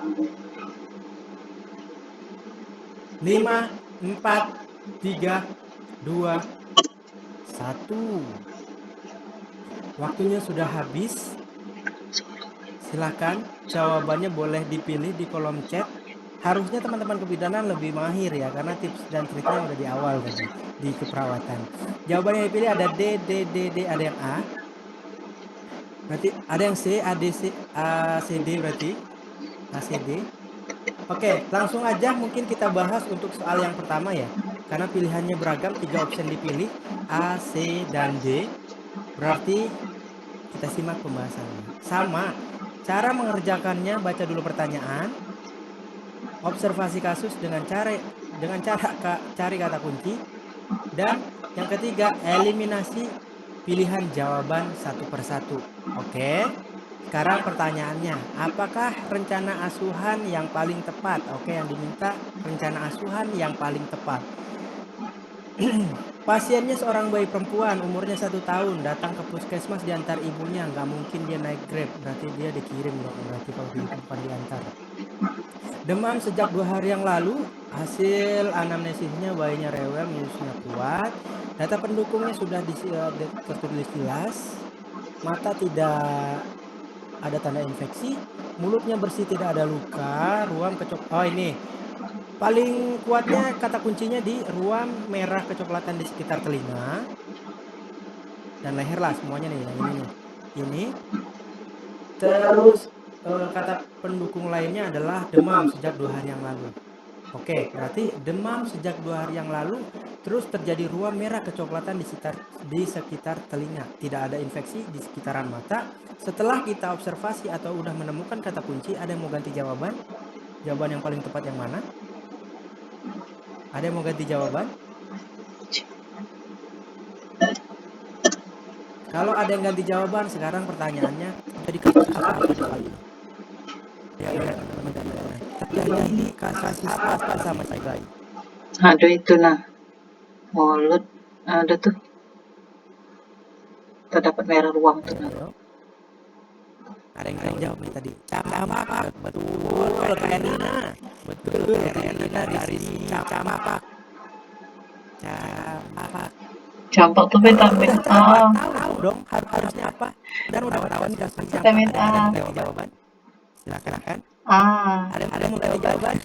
5, 4, 3, 2, 1. Waktunya sudah habis. Silakan jawabannya boleh dipilih di kolom chat. Harusnya teman-teman kebidanan lebih mahir ya, karena tips dan triknya udah di awal tadi di keperawatan. Jawabannya dipilih ada D, D, D, D, ada yang A. Berarti ada yang C, A, D, C, A, C, D berarti. A, C, D. Oke, langsung aja mungkin kita bahas untuk soal yang pertama ya. Karena pilihannya beragam, 3 opsi dipilih, A, C, dan D. Berarti kita simak pembahasannya. Sama, cara mengerjakannya baca dulu pertanyaan, observasi kasus dengan cara cari kata kunci, dan yang ketiga eliminasi pilihan jawaban satu persatu. Oke. Sekarang pertanyaannya, apakah rencana asuhan yang paling tepat? Oke, yang diminta rencana asuhan yang paling tepat. Pasiennya seorang bayi perempuan, umurnya 1 tahun, datang ke puskesmas diantar ibunya. Nggak mungkin dia naik Grab, berarti dia dikirim dong. Berarti kalau begitu bukan diantar. Demam sejak 2 hari yang lalu, hasil anamnesisnya bayinya rewel, minusnya kuat. Data pendukungnya sudah tertulis jelas. Mata tidak ada tanda infeksi, mulutnya bersih tidak ada luka, ruam oh ini paling kuatnya kata kuncinya di ruam merah kecoklatan di sekitar telinga dan leher lah semuanya nih, yang ini nih, ini terus kata pendukung lainnya adalah demam sejak 2 hari yang lalu. Oke, berarti demam sejak 2 hari yang lalu, terus terjadi ruam merah kecoklatan di sekitar telinga, tidak ada infeksi di sekitaran mata. Setelah kita observasi atau udah menemukan kata kunci, ada yang mau ganti jawaban? Jawaban yang paling tepat yang mana? Ada yang mau ganti jawaban? Kalau ada yang ganti jawaban, sekarang pertanyaannya, jadi kasus apa kali ini? Terjadi kasus apa sama si bayi? Ada itu nah, mulut ada tuh, terdapat merah ruang tuh nah. Ada yang jawab nih tadi. Campak, betul Kak Erina. Betul Kak Erina dari campak. Campak. Campak tuh vitamin A. Tahu dong harusnya apa? Dan udah tahu nih kasus Vitamin A. Jawaban. Silakan. Ada mau tahu jawaban?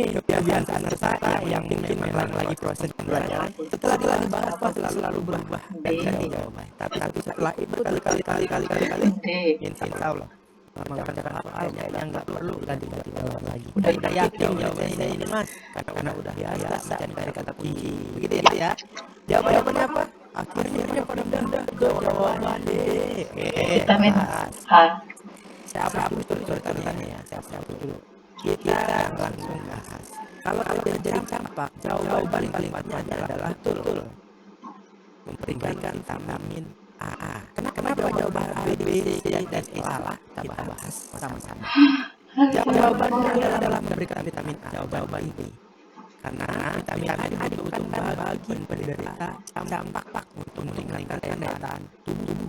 ini kebiasaan saya yang mungkin memang lagi proses pembelajaran. Setelah dibahas pasti selalu berubah dan ganti jawaban. Tapi setelah itu kali insya Allah mengerjakan apa-apa yang nggak perlu ganti jawaban lagi. Udah yakin jawabannya ini mas, karena udah biasa mencari kata kunci. Begitu ya. Jawabannya apa? Akhirnya pada jawaban D. Vitamin A. Siapa tulisannya ya? Siapa dulu? Kita langsung bahas. Kalau jadi campak, jawaban paling tepatnya adalah betul. Memberikan vitamin A. Kenapa jawaban A, B, C, dan E salah? Kita bahas sama-sama. Jawabannya adalah memberikan vitamin A. Jawaban B. Karena vitamin A dibutuhkan bagi penderita campak untuk meningkatkan daya tahan tubuh.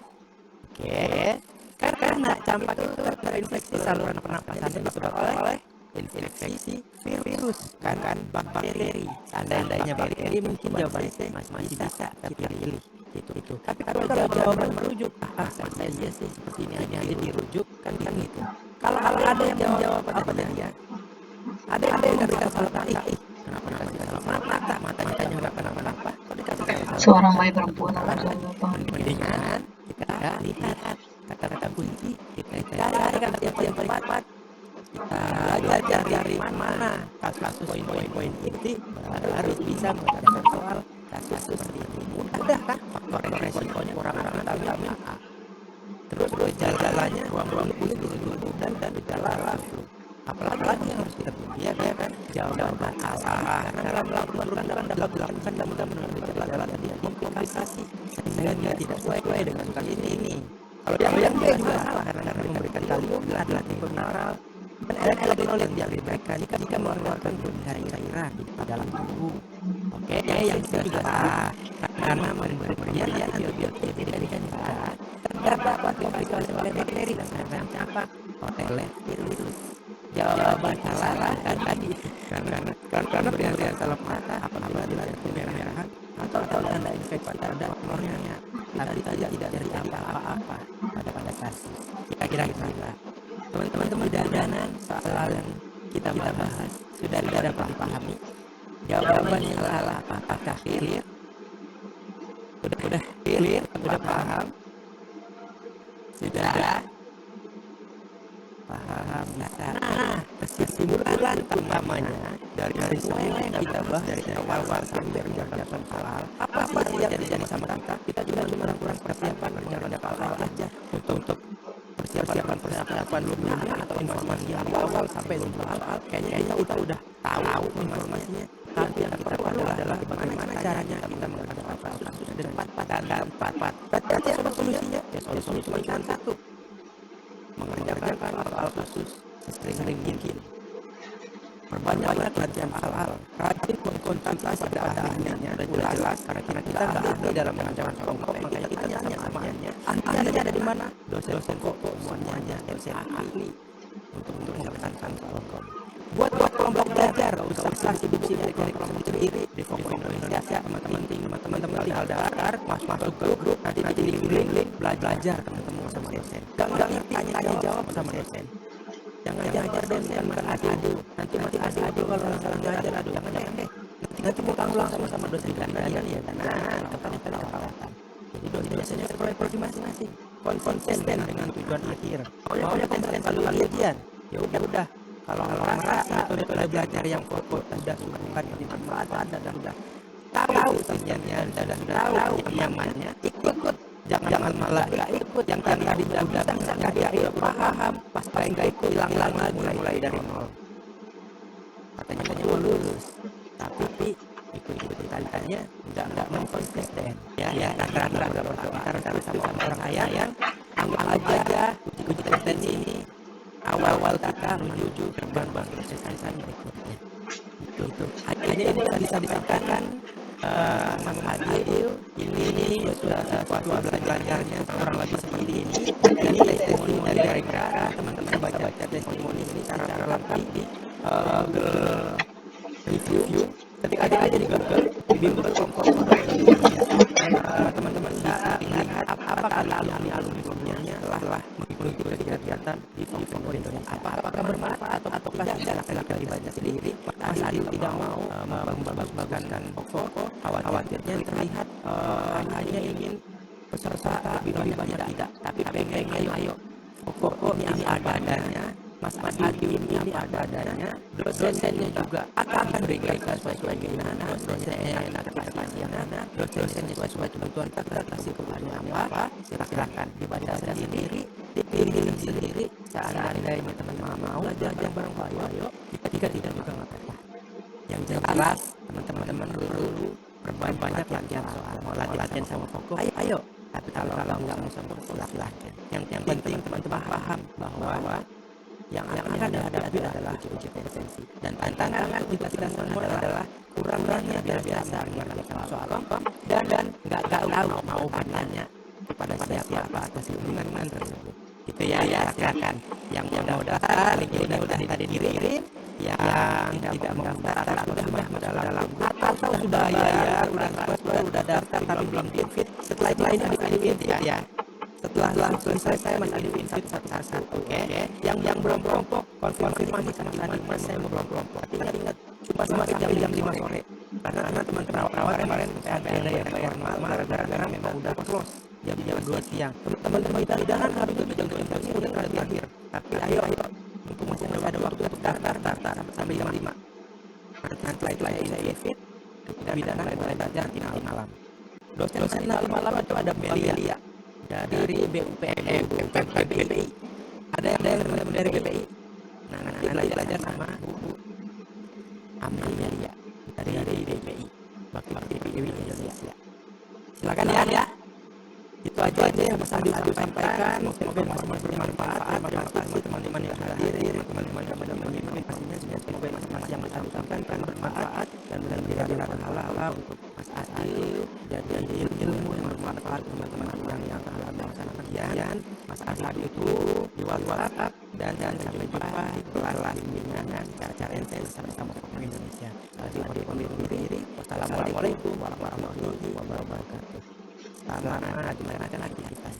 Oke. Karena campak itu terinfeksi saluran pernapasan disebabkan oleh infeksi virus kan bakteri. Seandainya bakteri mungkin jawabannya masih bisa kita pilih itu. Tapi kalau jawaban merujuk, saya sih seperti ini aja dirujuk kan gitu. Kalau ada yang menjawab apa dia? Ada yang dikasih salah kenapa matanya kenapa? Seorang bayi perempuan apa? Mendingan kita lihat kata-kata kunci, kita cari kata yang paling tepat, kita belajar dari mana kasus poin-poin inti, harus bisa mengerjakan soal kasus seperti ini. Mudah kan? Faktor resikonya kurang vitamin A. Terus gejalanya ruam-ruam kulit dulu dan gejala flu. Apalagi yang harus kita punya ya kan? Jawaban salah. Karena dalam melakukan kan kita menurut gejala dia komplikasi sehingga dia tidak sesuai dengan kasus ini. Kalau yang dia juga salah karena memberikan kalium adalah mineral dan elektrolit yang diberikan jika mengeluarkan cairan di dalam tubuh. Oke, yang juga salah karena memberikan antibiotik diberikan juga terdapat komplikasi oleh bakteri dan campak oleh virus. jawaban salah kan tadi karena pemberian salah mata apabila ada kemerahan atau tanda infeksi pada kornea tapi tidak terjadi apa-apa pada kasus. Kira-kira teman-teman dan soal yang kita bahas sudah dapat dipahami jawabannya salah apakah clear? Udah clear, udah paham, sudah paham. Nah, kesimpulan utamanya dari semua yang kita bahas dari awal sampai mengerjakan hal apa sih yang terjadi sama kita juga kurang persiapan mengerjakan hal aja untuk persiapan sebelumnya atau informasi di awal sampai soal kayaknya kita udah tahu informasinya. Tapi yang kita perlu adalah bagaimana caranya kita mengerjakan kasus dengan tepat. Berarti apa solusinya? Ya solusi cuma satu, mengerjakan hal kasus sesering mungkin. Perbanyaklah latihan hal-hal, rajin mengkonsentrasi pada ahlinya, udah jelas karena kita nggak ahli dalam mengerjakan kelompok, makanya kita tanya sama ahlinya ada di mana? Dosen kok semuanya dosen ahli untuk mengerjakan kelompok. Buat kelompok belajar, gak usah sibuk-sibuk dari kelompok sendiri di Fokus Indonesia, teman-teman tinggal daftar, masuk grup, nanti di link belajar teman-teman sama dosen. Gak ngerti tanya jawab sama dosen. Jangan dosen bukan adu. Nanti adu kalau salah ngajar adu. Jangan deh. Nanti bukan ulang sama dosen dan ya. Nah, kita perawatan. Jadi dosennya proyek masing-masing. Konsisten dengan tujuan akhir. Maunya konsisten lalu ujian. Ya udah. Kalau merasa metode belajar yang fokus sudah bukan dimanfaatkan dan sudah tahu tujuannya dan sudah tahu nyamannya, ikut. Jangan malah nggak ikut yang tadi udah nggak paham, pas nggak ikut hilang lagi mulai dari nol. Katanya mau lulus, tapi ikut tanya nggak konsisten. Ya karena sama orang kaya yang anggap aja uji kompetensi ini awal kita menuju terbang proses berikutnya. Itu akhirnya ini bisa disampaikan Mas Adil ini sudah belajarnya kurang lebih seperti ini. Ini testimoni dari teman-teman baca testimoni ini secara lengkap di Google review. Ketika aja di Google review berkelompok teman-teman bisa lihat apakah alumni sebelumnya telah mengikuti kegiatan di Fokus Indonesia. Apakah bermanfaat ataukah tidak? Silakan dibaca sendiri. Mas Adil tidak mau membagus-baguskan Fokus. Khawatirnya terlihat hanya ingin peserta lebih banyak tidak, tapi pengen ayo Fokus ini ada adanya. Mas Adil ini apa adanya, dosennya juga akan berikan sesuai keinginan, dosennya dosennya sesuai kebutuhan kita kasih kepada apa, silakan dibaca sendiri, dipilih sendiri, seandainya teman-teman mau belajar bareng ayo, kita tidak juga nggak apa-apa. Yang jelas teman-teman dulu berbanyak latihan soal, mau latihan sama Fokus, ayo. Tapi kalau nggak mau sama silahkan. Yang penting teman-teman paham bahwa yang akan dihadapi adalah uji kompetensi dan tantangan kita semua adalah kurangnya biasa mengerjakan soal dan nggak tahu mau bertanya kepada siapa atas hubungan tersebut. Itu ya silakan yang mau daftar linknya udah tadi dikirim, yang tidak mau daftar sudah masuk dalam atau sudah bayar udah daftar tapi belum di-invite setelah ini di-invite ya. Setelah selesai saya masih di-invite satu-satu. Oke. Yang belum kelompok konfirmasi sama tadi Mas saya mau belum kelompok. Ingat cuma sampai jam 5 sore. Karena teman-teman kemarin ada yang bayar mahal gara-gara memang udah close jam 2 siang. Teman-teman kita jangan harus jam 2 siang udah terakhir. Tapi ayo untuk masih ada waktu untuk daftar sampai jam 5. Nanti saya invite kita bidana mulai belajar di malam. Dosen malam itu ada Belia dari BUPM, BPI. Ada yang dari BPI. Nah, nanti belajar sama Bu Amelia dari BPI, Bakti Dewi Indonesia. Silakan ya. Itu aja yang bisa disampaikan. Semoga informasi bermanfaat. Terima kasih teman-teman yang hadir, teman-teman yang sudah menyimak pastinya semoga informasi yang saya sampaikan bermanfaat dan benar-benar halal untuk Mas Adil dan ilmu yang bermanfaat teman-teman yang akan melaksanakan kajian. masalah itu di WhatsApp dan sampai jumpa di kelas bimbingan cara intens sama-sama Indonesia. Terima kasih. Wassalamualaikum warahmatullahi wabarakatuh. Selamat melanjutkan aktivitas.